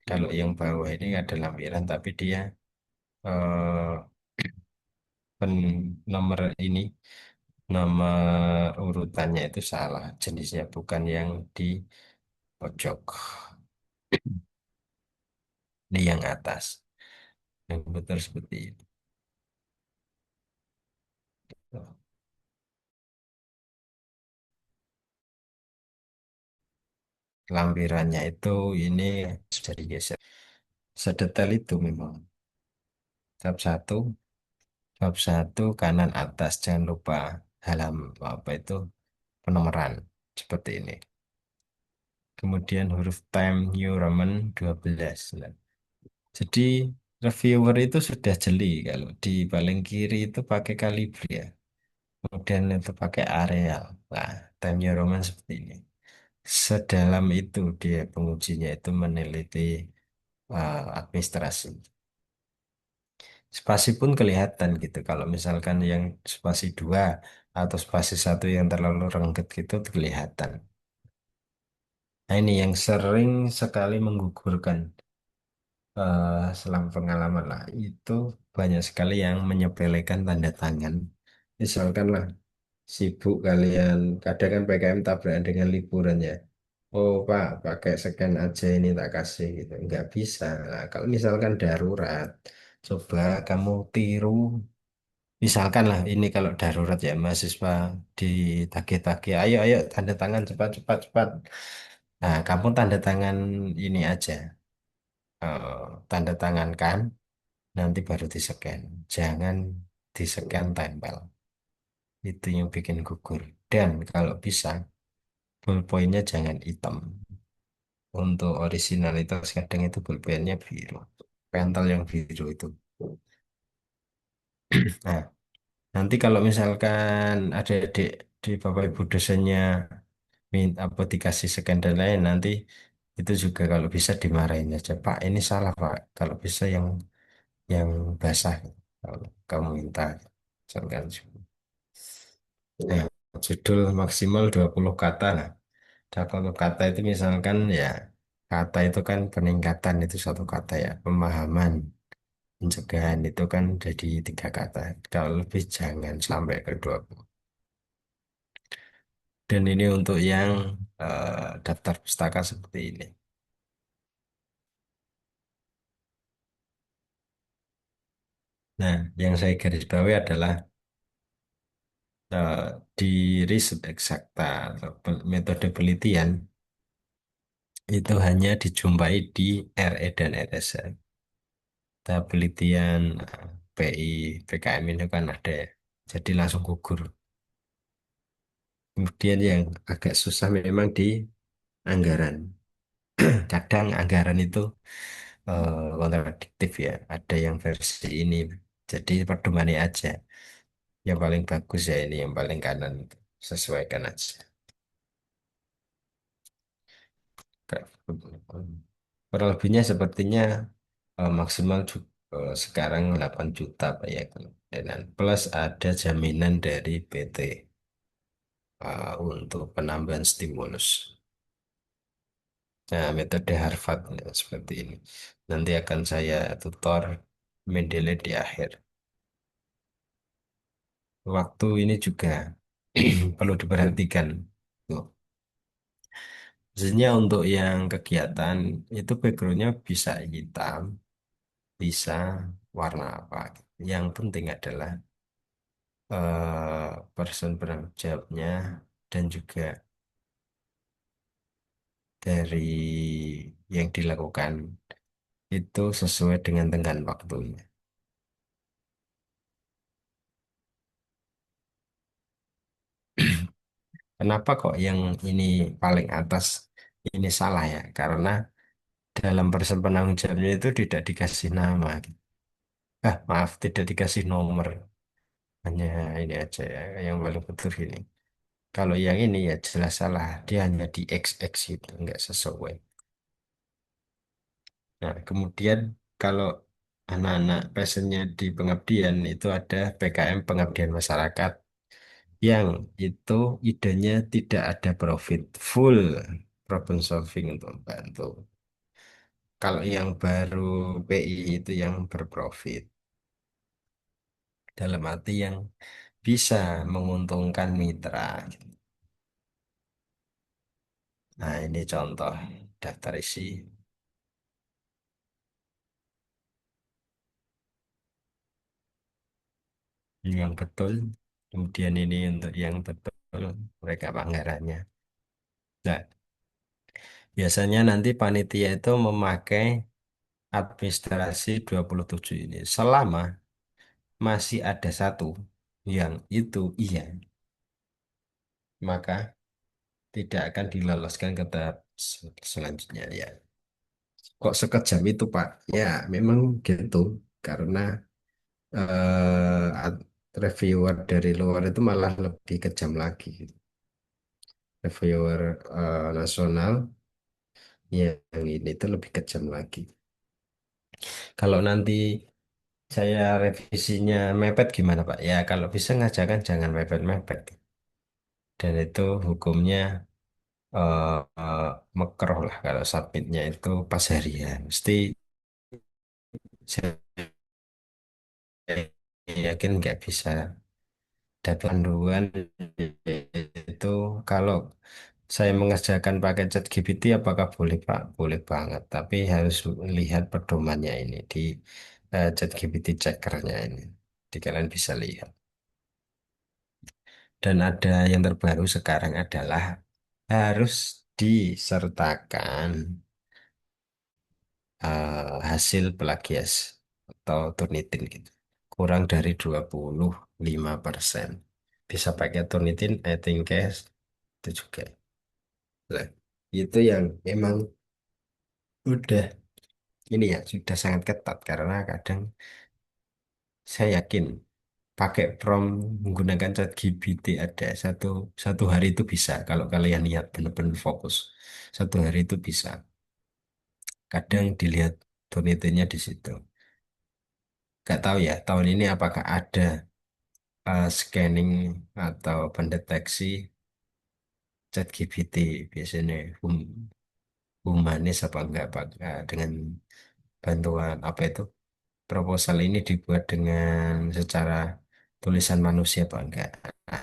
Kalau yang bawah ini ada lampiran tapi dia eh, pen nomor ini nomor urutannya itu salah jenisnya bukan yang di pojok. Ini yang atas yang betul seperti itu. Lampirannya itu ini sudah digeser sedetail itu memang. Bab satu kanan atas jangan lupa apa itu penomoran seperti ini. Kemudian huruf time New Roman 12. Nah, jadi reviewer itu sudah jeli kalau di paling kiri itu pakai kalibri ya. Kemudian itu pakai areal. Nah, time New Roman seperti ini. Sedalam itu dia pengujinya itu meneliti administrasi. Spasi pun kelihatan gitu. Kalau misalkan yang spasi 2 atau spasi satu yang terlalu rengget gitu kelihatan. Nah ini yang sering sekali menggugurkan selama pengalaman lah. Itu banyak sekali yang menyepelekan tanda tangan. Misalkan lah sibuk kalian, kadang kan PKM tabrakan dengan liburan ya. Oh Pak, pakai scan aja ini tak kasih gitu. Nggak bisa. Nah, kalau misalkan darurat, coba kamu tiru. Misalkan lah ini kalau darurat ya mahasiswa ditagih-tagih, ayo ayo tanda tangan cepat cepat cepat. Nah, kamu tanda tangan ini aja, tanda tangan kan. nanti baru di-scan. Jangan di-scan tempel. Itu yang bikin gugur. Dan kalau bisa, ballpointnya jangan hitam. Untuk originalitas kadang itu pulpennya biru. Pentel yang biru itu. Nah, nanti kalau misalkan ada di Bapak Ibu dosennya minta apa dikasih scan dan lain nanti itu juga kalau bisa dimarahin aja Pak ini salah Pak kalau bisa yang basah kalau kamu minta misalkan nah, judul maksimal 20 kata lah 20 kata itu misalkan ya kata itu kan peningkatan itu satu kata ya pemahaman pencegahan itu kan jadi 3 kata kalau lebih jangan sampai ke 20 dan ini untuk yang daftar pustaka seperti ini. Nah, yang saya garis bawahi adalah eh, di riset eksakta atau metode penelitian itu hanya dijumpai di RE dan RSL. Kita penelitian PI, PKM ini kan ada ya. Jadi langsung gugur. Kemudian yang agak susah memang di anggaran. Kadang anggaran itu kontradiktif ya. Ada yang versi ini. Jadi pedomannya aja. Yang paling bagus ya ini, yang paling kanan. Sesuaikan aja. Kurang lebihnya sepertinya maksimal sekarang 8 juta Pak ya. Dan plus ada jaminan dari PT untuk penambahan stimulus. Nah, metode Harvard ya, seperti ini. Nanti akan saya tutor Mendeley di akhir. Waktu ini juga perlu diperhatikan. Tuh. Khususnya untuk yang kegiatan itu backgroundnya bisa hitam, bisa warna apa. Yang penting adalah person penanggung jawabnya dan juga dari yang dilakukan itu sesuai dengan tenggang waktunya. Kenapa kok yang ini paling atas ini salah ya? Karena dalam person penanggung jawabnya itu tidak dikasih nama. Maaf, tidak dikasih nomor. Hanya ini aja ya, yang paling betul ini. Kalau yang ini ya jelas salah, dia hanya di XX itu, nggak sesuai. Nah, kemudian kalau anak-anak passionnya di pengabdian itu ada PKM pengabdian masyarakat yang itu idenya tidak ada profit, full problem solving untuk membantu. Kalau yang baru PI itu yang berprofit, dalam arti yang bisa menguntungkan mitra. Nah, ini contoh daftar isi yang betul. Kemudian ini untuk yang betul mereka anggarannya. Nah, biasanya nanti panitia itu memakai administrasi 27 ini. Selama masih ada satu yang itu iya, maka tidak akan diloloskan ke tahap selanjutnya ya. Kok sekejam itu, Pak? Ya, memang gitu. Karena reviewer dari luar itu malah lebih kejam lagi. Reviewer nasional yang ini itu lebih kejam lagi. Kalau nanti saya revisinya mepet gimana Pak? Ya kalau bisa ngajakan jangan mepet-mepet. Dan itu hukumnya eh eh, mekroh lah kalau submitnya itu pas harian. Mesti saya yakin nggak bisa dapat panduan itu kalau saya mengerjakan pakai ChatGPT apakah boleh Pak? Boleh banget. Tapi harus lihat pedomannya ini di ChatGPT checkernya ini. Di kalian bisa lihat. Dan ada yang terbaru sekarang adalah harus disertakan hasil plagias. atau Turnitin gitu. Kurang dari 25%. Bisa pakai Turnitin, I think case itu juga. Nah, itu yang memang udah ini ya sudah sangat ketat karena kadang saya yakin pakai prompt menggunakan ChatGPT ada satu satu hari itu bisa kalau kalian niat benar-benar fokus. Satu hari itu bisa. Kadang dilihat Turnitinnya di situ. Gak tahu ya, tahun ini apakah ada scanning atau pendeteksi ChatGPT biasanya humanis apa enggak Pak. Dengan bantuan apa itu proposal ini dibuat dengan secara tulisan manusia apa enggak. Nah,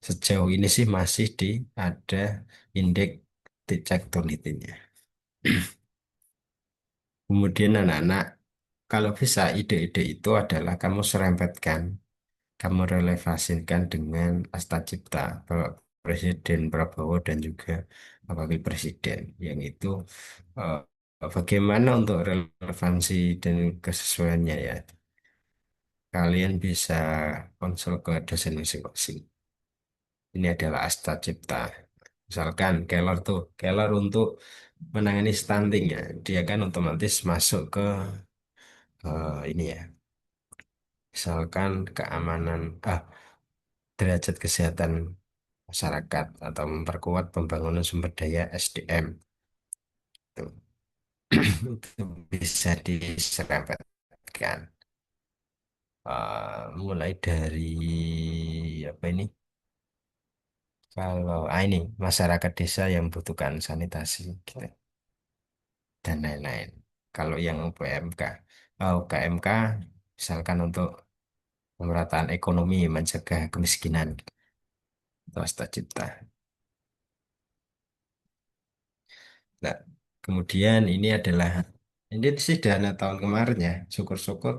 sejauh ini sih masih di ada indeks cek Turnitinnya. Kemudian anak-anak kalau bisa ide-ide itu adalah kamu serempetkan, kamu relevasikan dengan Asta Cipta Bapak Presiden Prabowo dan juga Wakil Presiden, yang itu eh, bagaimana untuk relevansi dan kesesuaiannya ya. Kalian bisa konsul ke dosen masing-masing. Ini adalah Asta Cipta. Misalkan Keller untuk menangani stunting ya, dia kan otomatis masuk ke ini ya. Misalkan keamanan, derajat kesehatan masyarakat atau memperkuat pembangunan sumber daya SDM itu, itu bisa diserempetkan. Mulai dari apa ini, kalau ini masyarakat desa yang membutuhkan sanitasi gitu, dan lain-lain. Kalau yang UPMK, UKMK misalkan untuk pemerataan ekonomi mencegah kemiskinan itu Asta Cipta. Nah, kemudian ini sih dana tahun kemarin ya. Syukur-syukur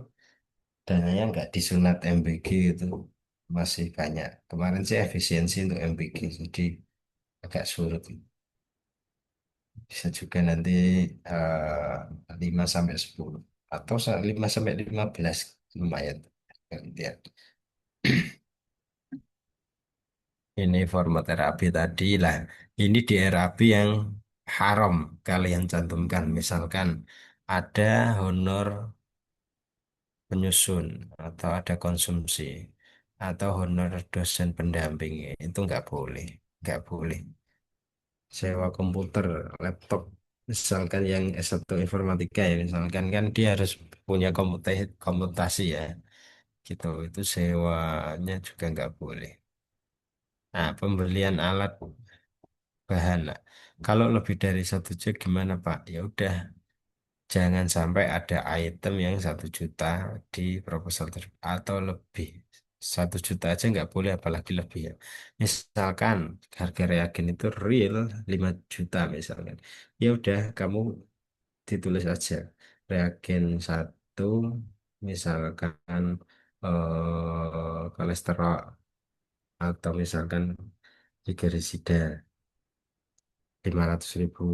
dananya nggak disunat MBG itu masih banyak. Kemarin sih efisiensi untuk MBG, jadi agak surut. Bisa juga nanti 5 sampai 10 atau 5 sampai 15 lumayan. Gantian. Ini format terapi tadi lah. Ini di terapi yang haram kalian cantumkan. Misalkan ada honor penyusun atau ada konsumsi atau honor dosen pendamping itu nggak boleh sewa komputer laptop misalkan yang S1 informatika ya misalkan kan dia harus punya komputasi ya gitu itu sewanya juga nggak boleh. Nah, pembelian alat bahan lah. Kalau lebih dari 1 juta gimana Pak? Ya udah, jangan sampai ada item yang 1 juta di proposal atau lebih. 1 juta aja nggak boleh, apalagi lebih ya. Misalkan harga reagen itu real 5 juta misalkan. Ya udah, kamu ditulis aja. Reagen satu, misalkan kolesterol atau misalkan trigliserida 500.000,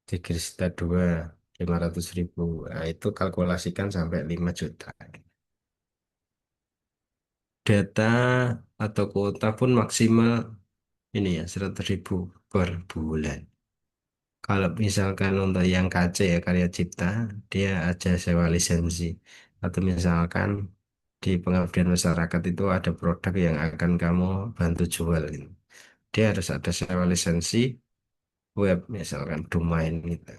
trigliserida 2 500.000. Nah, itu kalkulasikan sampai 5 juta. Data atau kuota pun maksimal ini ya 100.000 per bulan. Kalau misalkan untuk yang KC ya karya cipta, dia aja sewa lisensi. Atau misalkan di pengabdian masyarakat itu ada produk yang akan kamu bantu jual gitu. Dia harus ada sewa lisensi web misalkan domain gitu.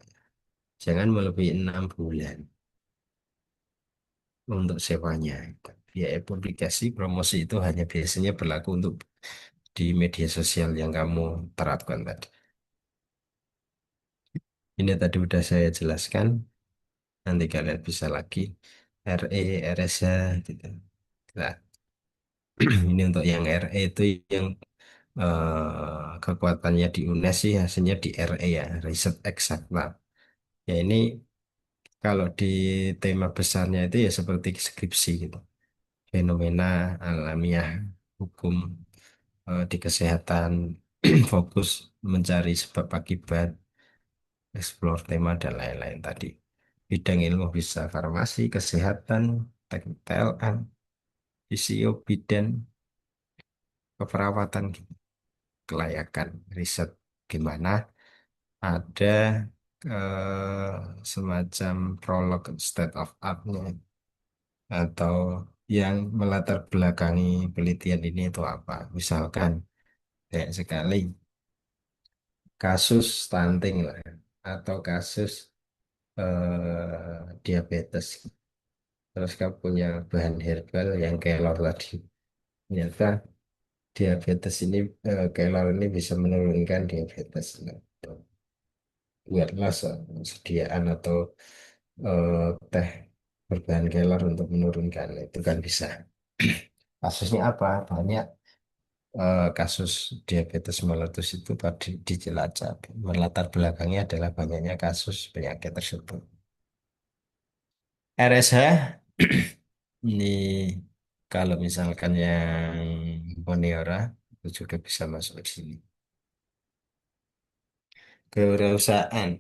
Jangan melebihi 6 bulan untuk sewanya. Biaya publikasi promosi itu hanya biasanya berlaku untuk di media sosial yang kamu terapkan tadi. Ini tadi udah saya jelaskan. Nanti kalian bisa lagi RE, RSH gitu. Nah, ini untuk yang RE itu yang kekuatannya di UNES sih hasilnya di RE ya, riset eksak. Nah, ya ini kalau di tema besarnya itu ya seperti skripsi gitu. Fenomena alamiah hukum di kesehatan fokus mencari sebab akibat, explore tema dan lain-lain tadi. Bidang ilmu bisa farmasi, kesehatan, teknik TLN, fisio, bidan, keperawatan, gitu. Kelayakan, riset gimana ada eh, semacam prolog state of art-nya atau yang melatar belakangi penelitian ini itu apa. Misalkan kayak sekali kasus stunting lah ya, atau kasus diabetes. Terus kamu punya bahan herbal yang kelor tadi. Ternyata diabetes ini, kelor ini bisa menurunkan diabetes. Nah, buatlah sediaan atau teh berbahan kelor untuk menurunkan itu kan bisa. Kasusnya apa? Banyak kasus diabetes meletus itu tadi di Cilacap. Melatar belakangnya adalah banyaknya kasus penyakit tersebut. RSH ini kalau misalkan yang Poniora itu juga bisa masuk di sini. Kewirausahaan.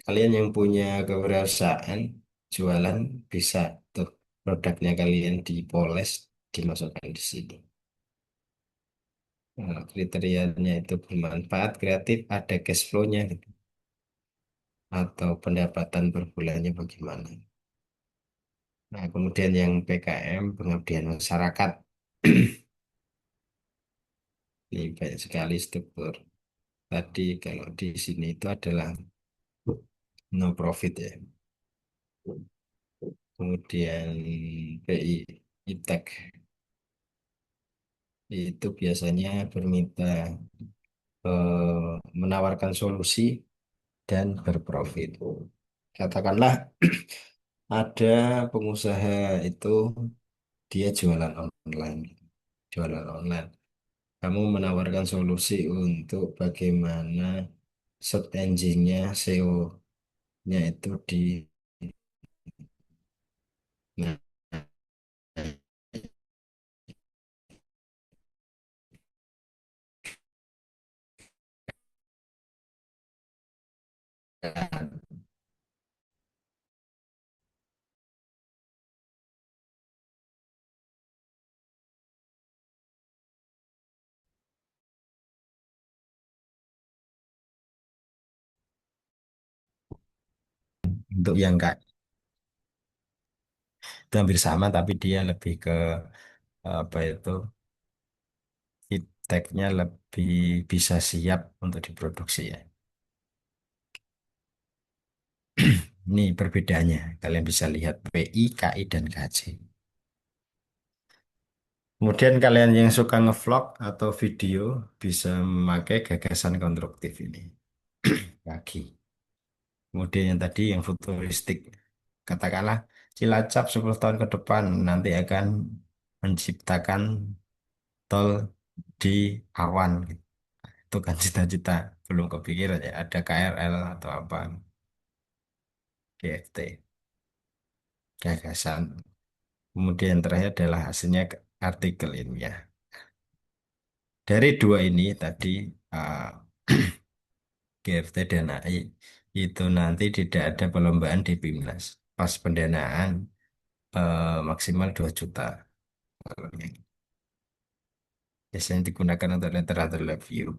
Kalian yang punya kewirausahaan jualan bisa tuh produknya kalian dipoles dimasukkan di sini. Nah, kriterianya itu bermanfaat, kreatif, ada cash flow-nya gitu. Atau pendapatan per bulannya bagaimana. Nah, kemudian yang PKM, pengabdian masyarakat. Ini banyak sekali struktur. Tadi kalau di sini itu adalah no profit ya. Kemudian PI, ITEK itu biasanya berminta menawarkan solusi dan berprofit. Katakanlah ada pengusaha itu dia jualan online, jualan online. Kamu menawarkan solusi untuk bagaimana search engine-nya, SEO-nya itu dinaikkan. Untuk yang enggak itu hampir sama, tapi dia lebih ke apa itu tag-nya lebih bisa siap untuk diproduksi ya. Ini perbedaannya. Kalian bisa lihat PI, KI, dan KJ. Kemudian kalian yang suka ngevlog atau video bisa memakai gagasan konstruktif ini. Kaki. Kemudian yang tadi yang futuristik. Katakanlah Cilacap 10 tahun ke depan nanti akan menciptakan tol di awan. Itu kan cita-cita. Belum kepikiran ya. Ada KRL atau apa. GFT. Gagasan. Kemudian yang terakhir adalah hasilnya artikel ilmiah. Dari dua ini tadi uh, GFT dan AI itu nanti tidak ada perlombaan di BIMNAS. Pas pendanaan maksimal 2 juta. Biasanya digunakan untuk literatur review.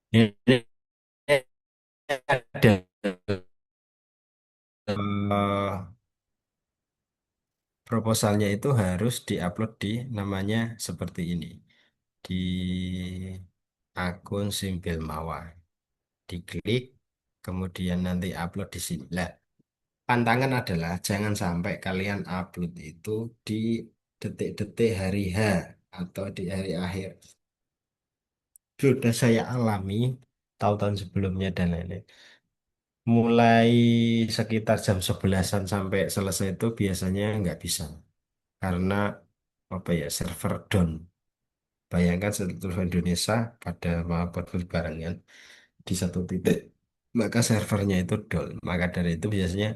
Ini ada proposalnya itu harus diupload di namanya seperti ini di akun Simpel Mawar. Diklik, kemudian nanti upload di sini. Lah, pantangan adalah jangan sampai kalian upload itu di detik-detik hari H atau di hari akhir. Sudah saya alami tahun-tahun sebelumnya dan lain-lain. Mulai sekitar jam 11-an sampai selesai itu biasanya nggak bisa. karena apa ya, server down. Bayangkan seluruh Indonesia pada melakukan berbarengan di satu titik, maka servernya itu down. Maka dari itu biasanya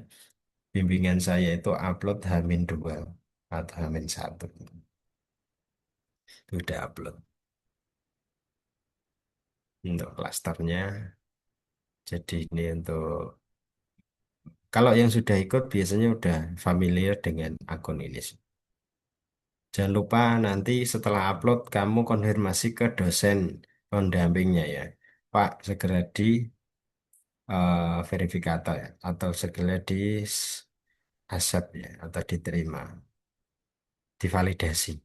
bimbingan saya itu upload H-2 atau H-1. Itu udah upload untuk klasternya. Jadi ini untuk kalau yang sudah ikut biasanya udah familiar dengan akun ini. Jangan lupa nanti setelah upload kamu konfirmasi ke dosen pendampingnya ya. Pak, segera di verifikator ya, atau segera di accept ya, atau diterima, divalidasi.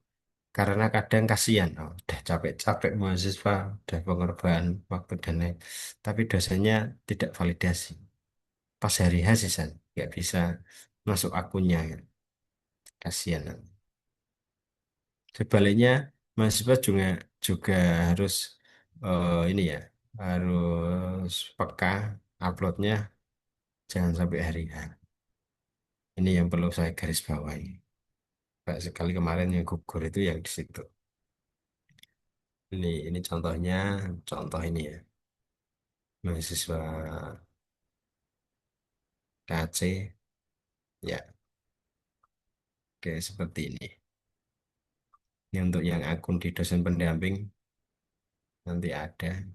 Karena kadang kasihan, oh, udah capek-capek mahasiswa, udah pengorbanan waktu dan lain. Tapi dosennya tidak validasi. Pas hari H sih, San, nggak bisa masuk akunnya ya. Kasihan. Sebaliknya, mahasiswa juga juga harus ini ya, harus peka uploadnya jangan sampai hari H. Ini yang perlu saya garis bawahi. Kayak sekali kemarin yang gugur itu yang di situ. Ini contohnya, contoh ini ya, mahasiswa KC, ya, kayak seperti ini. Ini untuk yang akun di dosen pendamping nanti ada.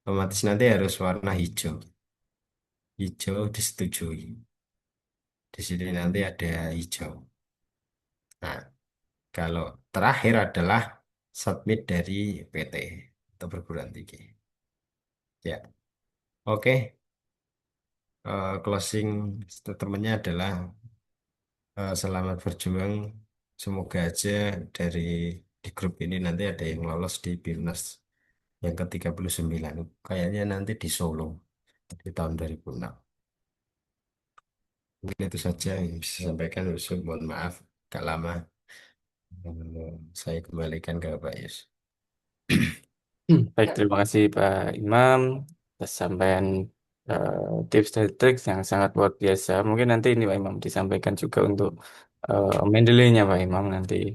Otomatis nanti harus warna hijau, hijau disetujui. Di sini nanti ada hijau. Nah, kalau terakhir adalah submit dari PT atau perguruan tinggi. Ya, oke. Closing statementnya adalah selamat berjuang. Semoga aja dari di grup ini nanti ada yang lolos di BIMNAS yang ke-39. Kayaknya nanti di Solo di tahun 2006. Mungkin itu saja yang bisa saya sampaikan. Yusuf. Mohon maaf, agak lama. Saya kembalikan ke Pak Yus. Baik, terima kasih Pak Imam atas sampaian tips dan trik yang sangat luar biasa. Mungkin nanti ini Pak Imam disampaikan juga untuk Mendeley-nya Pak Imam nanti.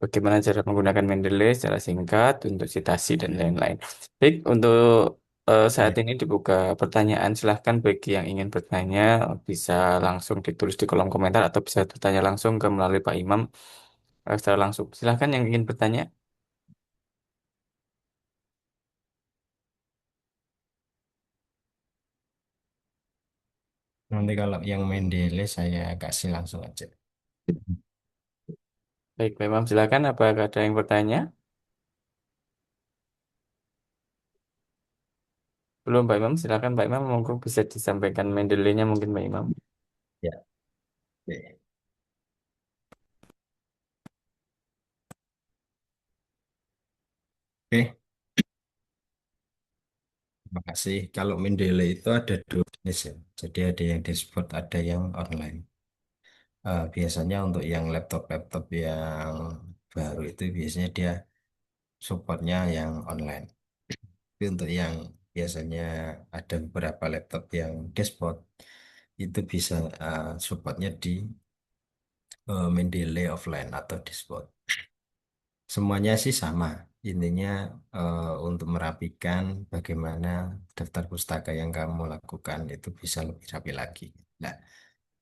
Bagaimana cara menggunakan Mendeley secara singkat untuk citasi dan lain-lain. Baik, untuk saat Ya, ini dibuka pertanyaan. Silahkan bagi yang ingin bertanya bisa langsung ditulis di kolom komentar atau bisa bertanya langsung ke melalui Pak Imam secara langsung. Silahkan yang ingin bertanya. nanti kalau yang Mendeley saya kasih langsung aja. Baik, Pak Imam silakan. Apakah ada yang bertanya? Belum Pak Imam, silakan Pak Imam. Monggo bisa disampaikan Mendeley-nya mungkin Pak Imam. Ya, oke. Oke, terima kasih. Kalau Mendeley itu ada dua jenis ya. Jadi ada yang dashboard, ada yang online. Biasanya untuk yang laptop-laptop yang baru itu biasanya dia supportnya yang online. Tapi untuk yang biasanya ada beberapa laptop yang dashboard itu bisa supportnya di Mendeley offline atau dashboard. Semuanya sih sama. Intinya untuk merapikan bagaimana daftar pustaka yang kamu lakukan itu bisa lebih rapi lagi. Nah,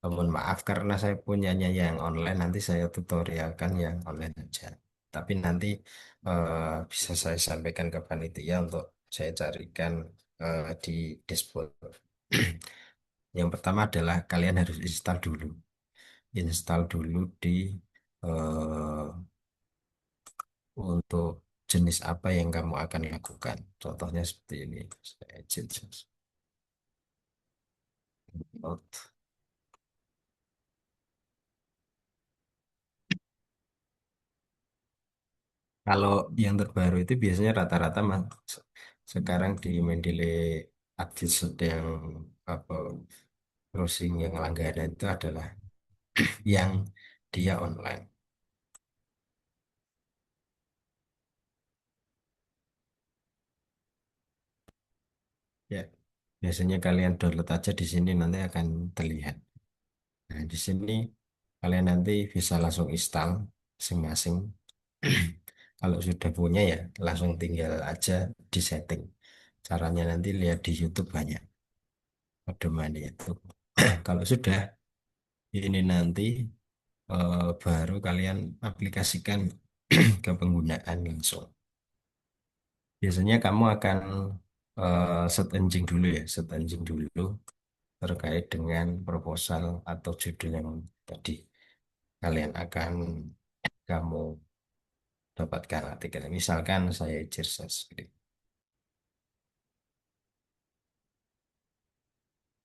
mohon maaf karena saya punyanya yang online, nanti saya tutorialkan yang online aja. Tapi nanti bisa saya sampaikan ke panitia untuk saya carikan di dashboard. Yang pertama adalah kalian harus install dulu. Install dulu di eh, untuk jenis apa yang kamu akan lakukan. Contohnya seperti ini. Saya edit. Not. Kalau yang terbaru itu biasanya rata-rata sekarang di Mendeley Advis yang apa browsing yang langganan itu adalah yang dia online. Ya, biasanya kalian download aja di sini nanti akan terlihat. Nah, di sini Kalian nanti bisa langsung install masing-masing. Kalau sudah punya ya langsung tinggal aja di setting. Caranya nanti lihat di YouTube banyak pedomannya itu. Kalau sudah ini nanti baru kalian aplikasikan ke penggunaan langsung. Biasanya kamu akan set engine dulu ya, set engine dulu terkait dengan proposal atau judul yang tadi kalian akan kamu dapatkan artikel. Misalkan saya Cirses, gitu.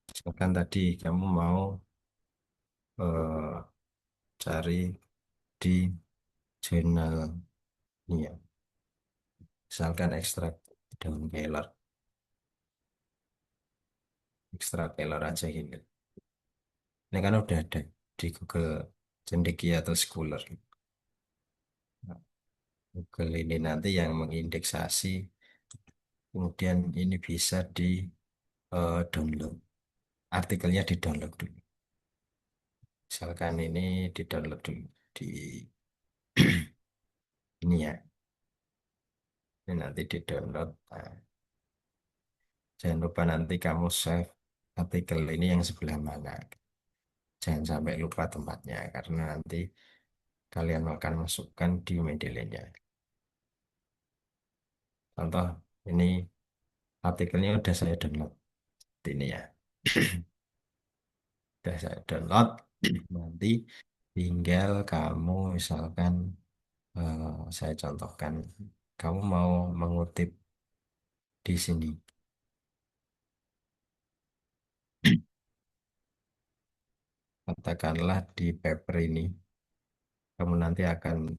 Misalkan tadi kamu mau cari di jurnal ini ya, misalkan ekstrak daun kelor, ekstrak kelor aja gitu. Ini kan udah ada di Google Cendekia atau Scholar. Nah, Google ini nanti yang mengindeksasi, kemudian ini bisa di download, artikelnya di download dulu. Misalkan ini di download dulu di ini ya, ini nanti di download. Nah, jangan lupa nanti kamu save artikel ini yang sebelah mana. Jangan sampai lupa tempatnya karena nanti kalian akan masukkan di Mendeley-nya. Contoh ini artikelnya udah saya download ini ya. Udah saya download. Nanti tinggal kamu misalkan eh, saya contohkan kamu mau mengutip di sini. Katakanlah di paper ini kamu nanti akan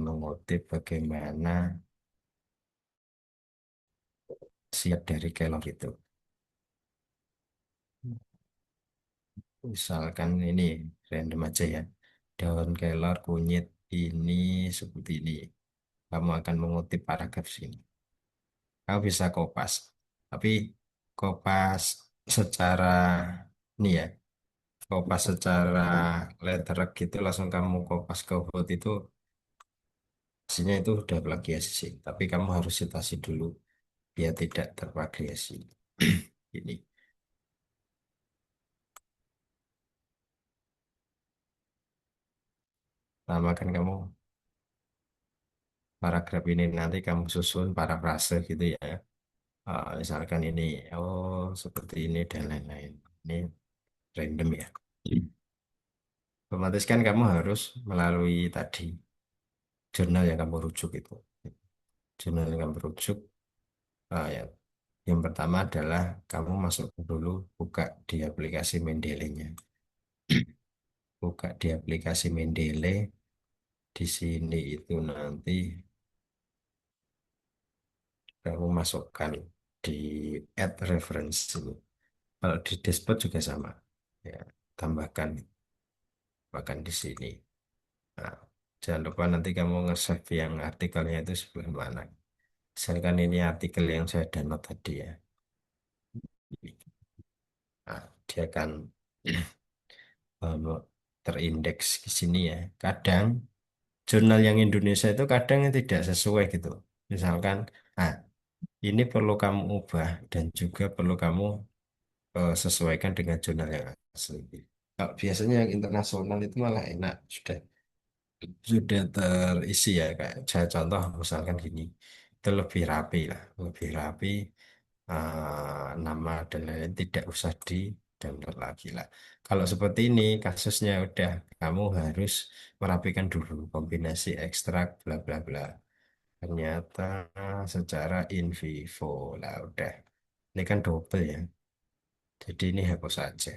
mengutip bagaimana siap dari kelor itu. Misalkan ini random aja ya. Daun kelor kunyit ini seperti ini. Kamu akan mengutip paragraf sini. Kamu bisa kopas. Tapi kopas secara ini ya, kopas secara letterek gitu langsung kamu kopas ke Word itu hasilnya itu udah plagiasi sih. Tapi kamu harus citasi dulu biar tidak terplagiasi. Ini. Lama kan kamu paragraf ini nanti kamu susun parafrase gitu ya. Misalkan ini, oh seperti ini dan lain-lain. Ini random ya. Otomatis kan kamu harus melalui tadi jurnal yang kamu rujuk itu. Jurnal yang kamu rujuk, ya. Yang pertama adalah kamu masuk dulu buka di aplikasi Mendeley-nya. Buka di aplikasi Mendeley. Di sini itu nanti kamu masukkan di add reference ini. Kalau di dashboard juga sama. Ya, tambahkan, bahkan di sini. Nah, jangan lupa nanti kamu nge-save yang artikelnya itu sebelah mana. Misalkan ini artikel yang saya download tadi ya. Nah, dia akan terindeks di sini ya. Kadang jurnal yang Indonesia itu kadang tidak sesuai gitu. Misalkan, ah ini perlu kamu ubah dan juga perlu kamu sesuaikan dengan jurnal yang asli. Kalau biasanya yang internasional itu malah enak, sudah terisi ya kayak saya contoh misalkan gini itu lebih rapi lah lebih rapi, nama dan lain-lain tidak usah di download lagi lah. Kalau seperti ini kasusnya udah kamu harus merapikan dulu kombinasi ekstrak bla bla bla, ternyata secara in vivo lah udah ini kan double ya, jadi ini hapus saja.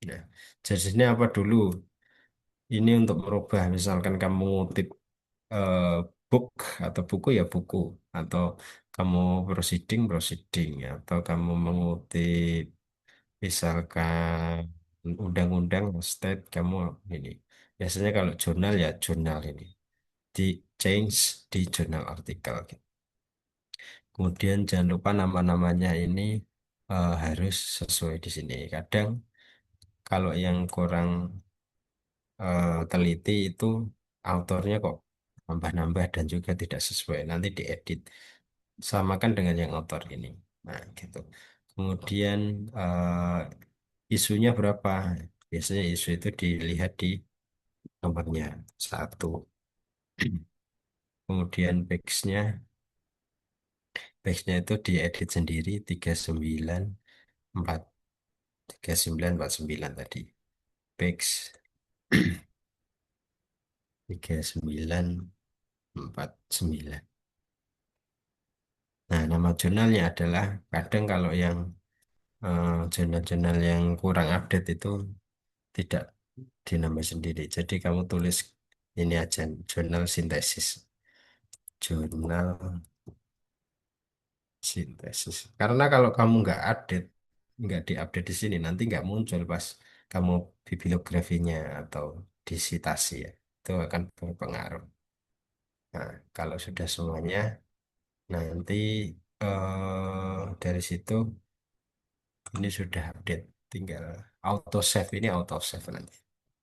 Nah, jadi ini apa dulu, ini untuk merubah misalkan kamu ngutip eh, book atau buku ya buku, atau kamu proceeding proceeding, atau kamu mengutip misalkan undang-undang state kamu ini. Biasanya kalau jurnal ya jurnal ini di change di jurnal artikel gitu. Kemudian jangan lupa nama-namanya ini harus sesuai di sini. Kadang kalau yang kurang teliti itu autornya kok nambah-nambah dan juga tidak sesuai. Nanti diedit. Samakan dengan yang autor ini. Nah, gitu. Kemudian isunya berapa? Biasanya isu itu dilihat di nomornya satu. Kemudian page-nya itu diedit sendiri 394 3949 tadi. Page 3949. Nah, nama jurnalnya adalah kadang kalau yang jurnal-jurnal yang kurang update itu tidak dinamai sendiri. Jadi kamu tulis ini aja, jurnal sintesis. Jurnal sintesis. Karena kalau kamu nggak diupdate di sini, nanti nggak muncul pas kamu bibliografinya atau disitasi ya. Itu akan berpengaruh. Nah, kalau sudah semuanya, nanti dari situ ini sudah update. Tinggal auto save, ini auto save nanti.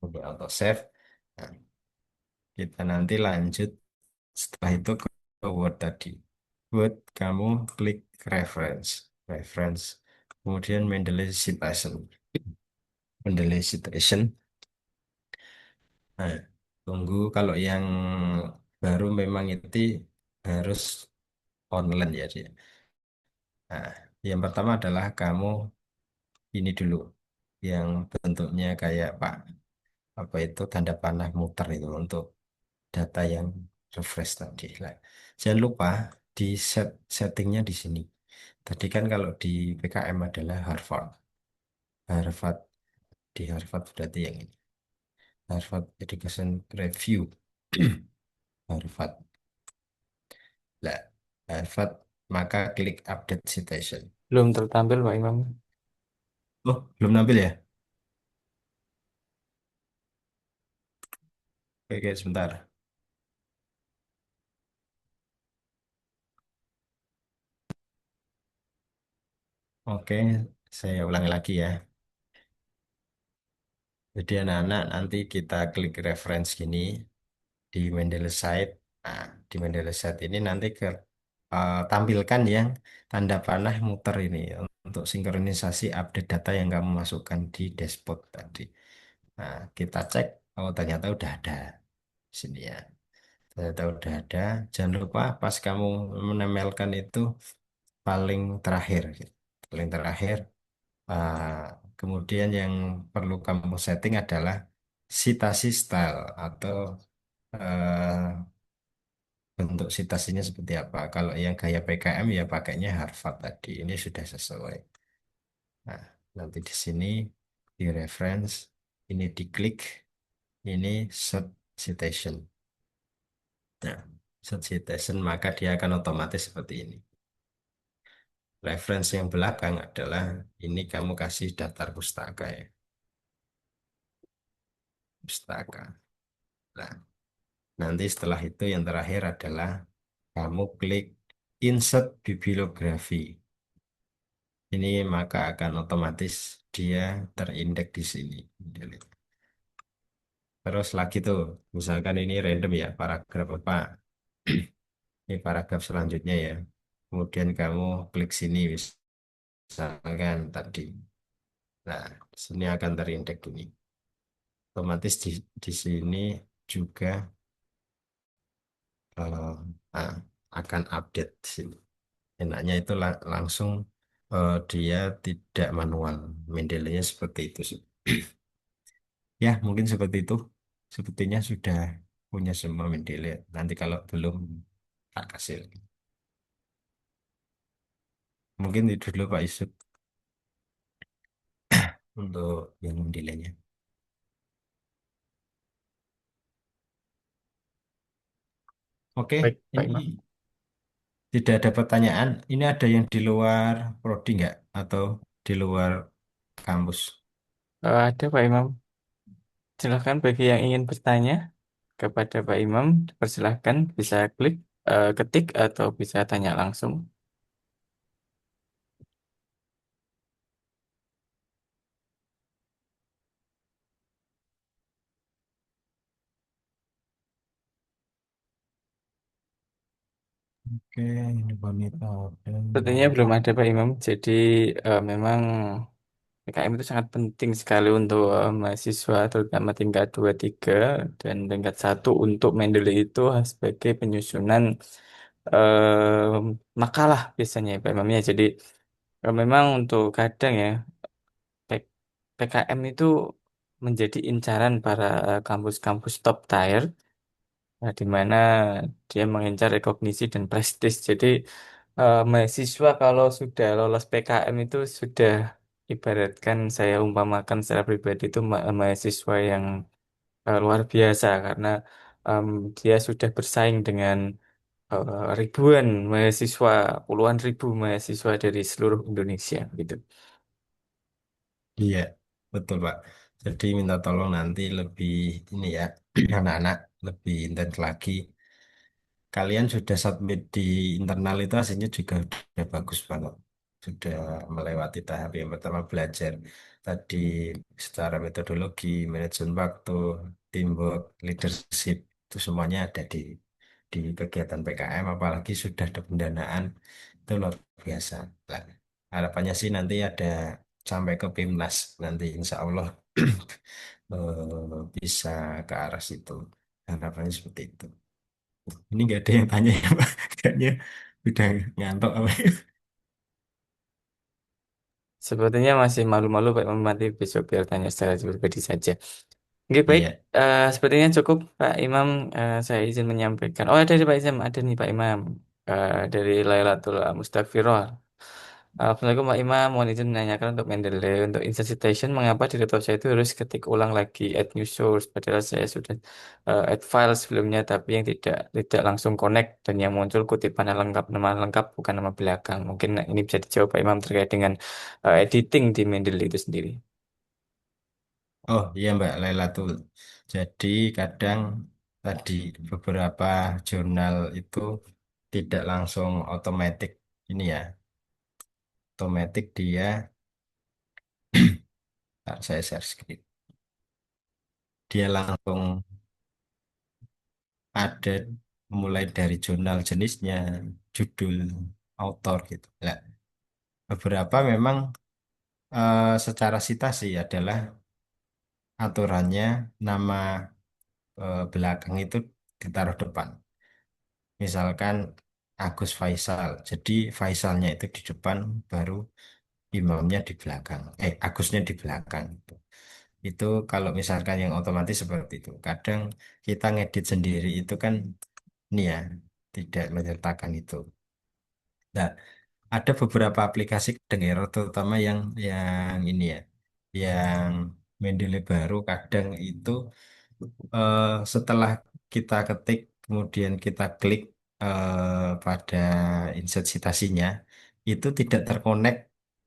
Udah auto save. Nah, kita nanti lanjut setelah itu ke Word tadi. Word, kamu klik reference. Reference. Kemudian Mendeley citation. Mendeley citation. Nah, tunggu kalau yang baru memang itu harus online ya dia. Nah, yang pertama adalah kamu ini dulu yang bentuknya kayak apa itu tanda panah muter itu untuk data yang refresh tadi. Lah, jangan lupa di settingnya di sini. Tadi kan kalau di PKM adalah Harvard. Harvard di Harvard berarti yang ini. Harvard Education Review. Harvard. Lah, Harvard maka klik update citation. Belum tertampil Pak Imam. Oh, belum nampil ya? Oke, oke, sebentar. Oke, saya ulangi lagi ya. Jadi anak-anak nanti kita klik reference gini di Mendeley Site. Nah, di Mendeley Site ini nanti tampilkan yang tanda panah muter ini untuk sinkronisasi update data yang kamu masukkan di dashboard tadi. Nah, kita cek, oh ternyata udah ada di sini ya. Ternyata udah ada. Jangan lupa pas kamu menemelkan itu paling terakhir, gitu. Paling terakhir. Kemudian yang perlu kamu setting adalah citasi style atau eh, bentuk citasinya seperti apa. Kalau yang gaya PKM ya pakainya Harvard tadi. Ini sudah sesuai. Nah, nanti di sini di reference, ini diklik, ini set citation. Nah, set citation maka dia akan otomatis seperti ini. Reference yang belakang adalah ini kamu kasih daftar pustaka ya. Pustaka. Nah, nanti setelah itu yang terakhir adalah kamu klik insert bibliografi. Ini maka akan otomatis dia terindeks di sini. Terus lagi tuh, misalkan ini random ya, paragraf apa? Ini paragraf selanjutnya ya. Kemudian kamu klik sini, misalkan tadi. Nah, sini akan terindeks ini. Otomatis di sini juga eh, ah, akan update di sini. Enaknya itu langsung dia tidak manual. Mendeleynya seperti itu sih. Ya, mungkin seperti itu. Sepertinya sudah punya semua Mendeley. Nanti kalau belum, tak kasih lagi. Mungkin itu dulu Pak Yusuf untuk yang Mendeleynya. Oke, Baik, Pak ini Imam. tidak ada pertanyaan. Ini ada yang di luar prodi nggak? Atau di luar kampus? Ada Pak Imam. Silakan bagi yang ingin bertanya kepada Pak Imam, persilahkan bisa klik ketik atau bisa tanya langsung. Oke, ini wanita. Oke. Sepertinya belum ada Pak Imam. Jadi memang PKM itu sangat penting sekali untuk mahasiswa terutama tingkat 2 3 dan tingkat 1 untuk Mendeley itu sebagai penyusunan makalah biasanya Pak Imam ya. Jadi memang untuk kadang ya P- PKM itu menjadi incaran para kampus-kampus top tier, di mana dia mengincar rekognisi dan prestis. Jadi mahasiswa kalau sudah lolos PKM itu sudah ibaratkan saya umpamakan secara pribadi itu mahasiswa yang luar biasa karena em, dia sudah bersaing dengan ribuan mahasiswa, puluhan ribu mahasiswa dari seluruh Indonesia gitu. Iya, betul Pak. Jadi minta tolong nanti lebih ini ya, anak-anak lebih intens lagi. Kalian sudah submit di internal itu hasilnya juga sudah bagus banget. Sudah melewati tahap yang pertama belajar. Tadi secara metodologi, manajemen waktu, teamwork, leadership, itu semuanya ada di kegiatan PKM, apalagi sudah ada pendanaan, itu luar biasa. Nah, harapannya sih nanti ada sampai ke PIMNAS, nanti insya Allah bisa ke arah situ. Harapannya seperti itu. Ini nggak ada yang tanya ya Pak. Kayaknya udah ngantuk apa ya. Sepertinya masih malu-malu Pak Imam nanti besok biar tanya secara pribadi saja. Oke, baik. Iya. Sepertinya cukup Pak Imam. Saya izin menyampaikan. Oh, ada nih Pak Imam, ada nih Pak Imam. Dari Lailatul Mustaghfirah. Assalamualaikum Pak Imam. Mohon izin menanyakan untuk Mendeley, untuk insert citation, mengapa di laptop saya itu harus ketik ulang lagi add new source, padahal saya sudah add file sebelumnya, tapi yang tidak langsung connect dan yang muncul kutipan lengkap, nama lengkap bukan nama belakang. Mungkin ini bisa dijawab Pak Imam terkait dengan editing di Mendeley itu sendiri. Oh iya Mbak Lailatul. Jadi kadang tadi beberapa jurnal itu tidak langsung otomatis ini ya. Otomatis dia, saya share screen. Dia langsung ada mulai dari jurnal jenisnya, judul, autor gitu. Nah, beberapa memang secara citasi adalah aturannya nama belakang itu ditaruh depan. Misalkan Agus Faisal. Jadi Faisalnya itu di depan, baru imamnya di belakang. Agusnya di belakang. Itu kalau misalkan yang otomatis seperti itu. Kadang kita ngedit sendiri itu kan ini ya, tidak menyertakan itu. Nah, ada beberapa aplikasi kadang error, terutama yang ini ya, yang Mendeley baru kadang itu setelah kita ketik, kemudian kita klik pada insert citasinya, itu tidak terkonek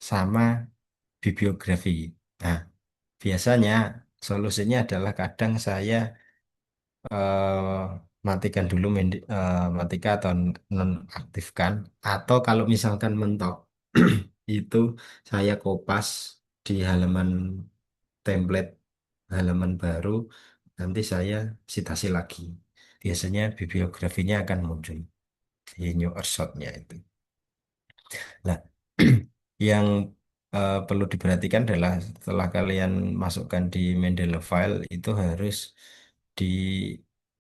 sama bibliografi. Nah, biasanya solusinya adalah kadang saya matikan dulu matika atau nonaktifkan, atau kalau misalkan mentok itu saya kopas di halaman template, halaman baru, nanti saya citasi lagi. Biasanya bibliografinya akan muncul di new shotnya itu. Nah, yang perlu diperhatikan adalah setelah kalian masukkan di Mendeley file itu harus di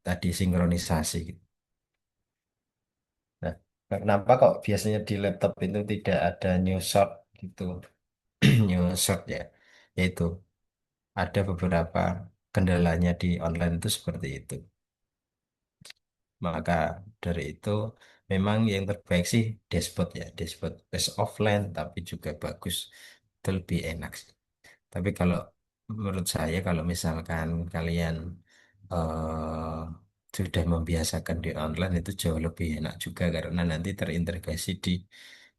tadi sinkronisasi. Nah, kenapa kok biasanya di laptop itu tidak ada new shot gitu, new shot ya, yaitu ada beberapa kendalanya di online itu seperti itu. Maka dari itu memang yang terbaik sih dashboard ya, dashboard best offline tapi juga bagus, itu lebih enak sih. Tapi kalau menurut saya kalau misalkan kalian eh, sudah membiasakan di online itu jauh lebih enak juga karena nanti terintegrasi di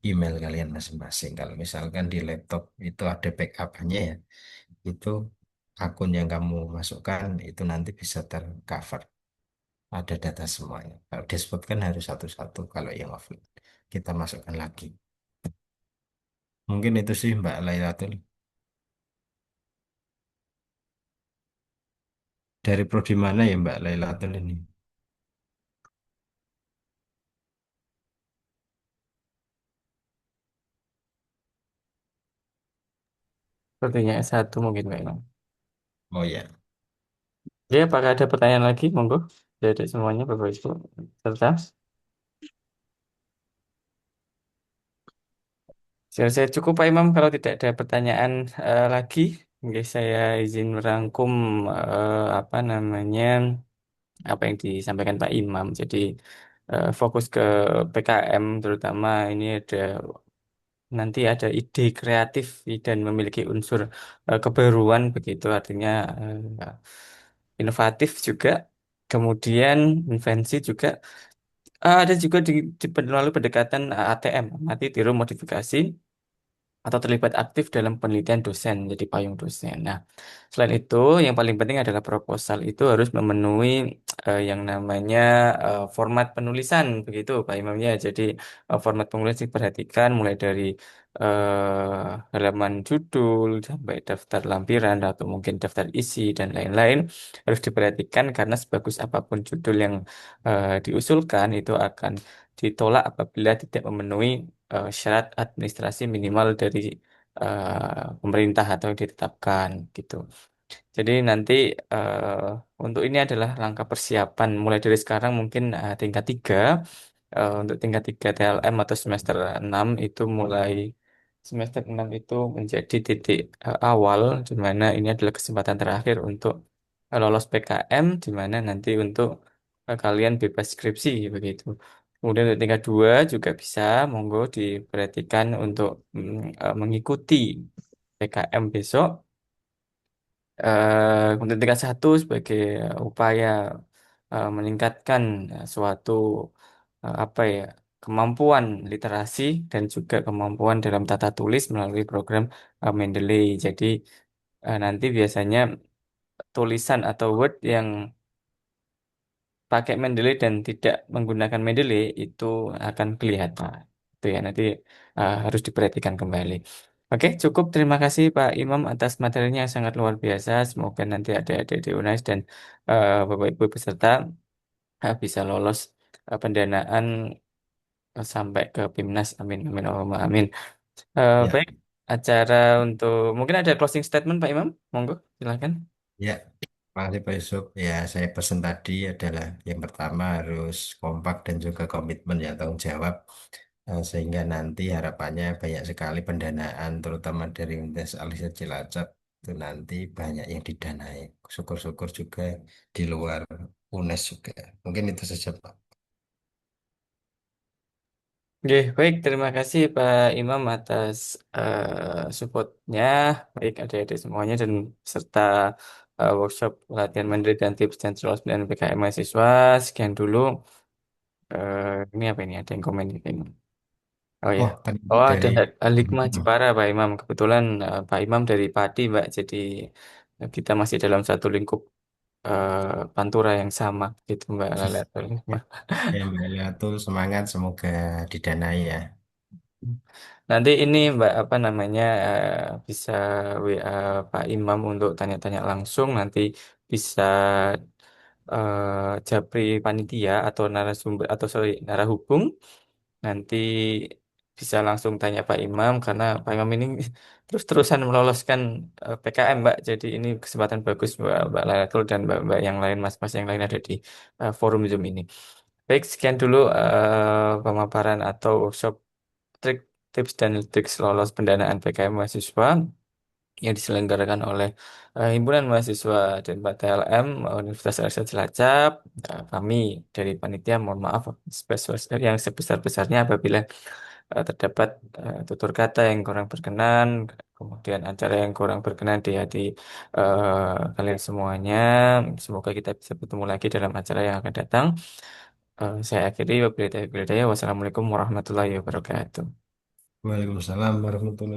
email kalian masing-masing. Kalau misalkan di laptop itu ada backup-nya ya, itu akun yang kamu masukkan itu nanti bisa tercover, ada data semuanya. Kalau dashboard kan harus satu-satu, kalau yang offline kita masukkan lagi. Mungkin itu sih Mbak Lailatul. Dari prodi mana ya Mbak Lailatul ini? Sepertinya S1 mungkin Pak Imam. Oh ya. Oke, apakah ada pertanyaan lagi? Monggo. Dari semuanya Bapak Ibu serta. Saya cukup Pak Imam kalau tidak ada pertanyaan lagi. Oke, saya izin merangkum apa namanya apa yang disampaikan Pak Imam. Jadi fokus ke PKM terutama ini ada nanti ada ide kreatif dan memiliki unsur kebaruan begitu artinya inovatif juga. Kemudian invensi juga. Ada juga melalui pendekatan ATM, mati tiru modifikasi atau terlibat aktif dalam penelitian dosen, jadi payung dosen. Nah, selain itu, yang paling penting adalah proposal itu harus memenuhi yang namanya format penulisan, begitu Pak Imam ya. Jadi format penulisan diperhatikan mulai dari halaman judul sampai daftar lampiran atau mungkin daftar isi dan lain-lain harus diperhatikan karena sebagus apapun judul yang diusulkan itu akan ditolak apabila tidak memenuhi syarat administrasi minimal dari pemerintah atau yang ditetapkan gitu. Jadi nanti untuk ini adalah langkah persiapan mulai dari sekarang mungkin tingkat 3 untuk tingkat 3 TLM atau semester 6 itu mulai semester 6 itu menjadi titik awal di mana ini adalah kesempatan terakhir untuk lolos PKM di mana nanti untuk kalian bebas skripsi begitu. Kemudian untuk tingkat 2 juga bisa monggo diperhatikan untuk mengikuti PKM besok untuk tingkat 1 sebagai upaya meningkatkan suatu apa ya kemampuan literasi dan juga kemampuan dalam tata tulis melalui program Mendeley. Jadi nanti biasanya tulisan atau Word yang pakai Mendeley dan tidak menggunakan Mendeley itu akan kelihatan. Itu ya nanti harus diperhatikan kembali. Oke, cukup. Terima kasih Pak Imam atas materinya yang sangat luar biasa. Semoga nanti adik-adik di UNAS dan Bapak Ibu peserta bisa lolos pendanaan sampai ke PIMNAS. Amin, amin, Allahumma amin. Ya, Baik, acara untuk mungkin ada closing statement Pak Imam. Monggo, silakan. ya. Makasih Pak Yusuf. Ya, saya pesan tadi adalah yang pertama harus kompak dan juga komitmen ya tanggung jawab. Sehingga nanti harapannya banyak sekali pendanaan terutama dari Universitas Al-Azhar Cilacap itu nanti banyak yang didanai. Syukur-syukur juga di luar UNES juga. Mungkin itu saja Pak. Oke, baik. Terima kasih Pak Imam atas supportnya. Baik, adik-adik semuanya dan serta workshop latihan mandiri dan tips dan solusi dan PKM mahasiswa. Sekian dulu. Ini apa ini? Ada yang komen ini. Oh ya. Oh, tadi Oh, ada dari Alikma Jepara Pak Imam. Kebetulan Pak Imam dari Pati, Mbak. Jadi kita masih dalam satu lingkup pantura yang sama gitu Mbak Lala. ya, Mbak Elatul semangat semoga didanai ya. Nanti ini Mbak apa namanya bisa WA Pak Imam untuk tanya-tanya langsung. Nanti bisa japri panitia atau narasumber atau sorry narahubung. Nanti bisa langsung tanya Pak Imam karena Pak Imam ini terus-terusan meloloskan PKM Mbak. Jadi ini kesempatan bagus Mbak Lalatul dan Mbak-mbak yang lain, Mas-mas yang lain ada di forum Zoom ini. Baik, sekian dulu pemaparan atau workshop trik tips dan trik lolos pendanaan PKM mahasiswa yang diselenggarakan oleh Himpunan Mahasiswa dan TLM Universitas Al-Azhar Cilacap. Kami dari panitia mohon maaf yang sebesar-besarnya apabila terdapat tutur kata yang kurang berkenan, kemudian acara yang kurang berkenan di hati kalian semuanya. Semoga kita bisa bertemu lagi dalam acara yang akan datang. Saya akhiri wabillahi taufiq wal hidayah. Wassalamualaikum warahmatullahi wabarakatuh. Waalaikumsalam warahmatullahi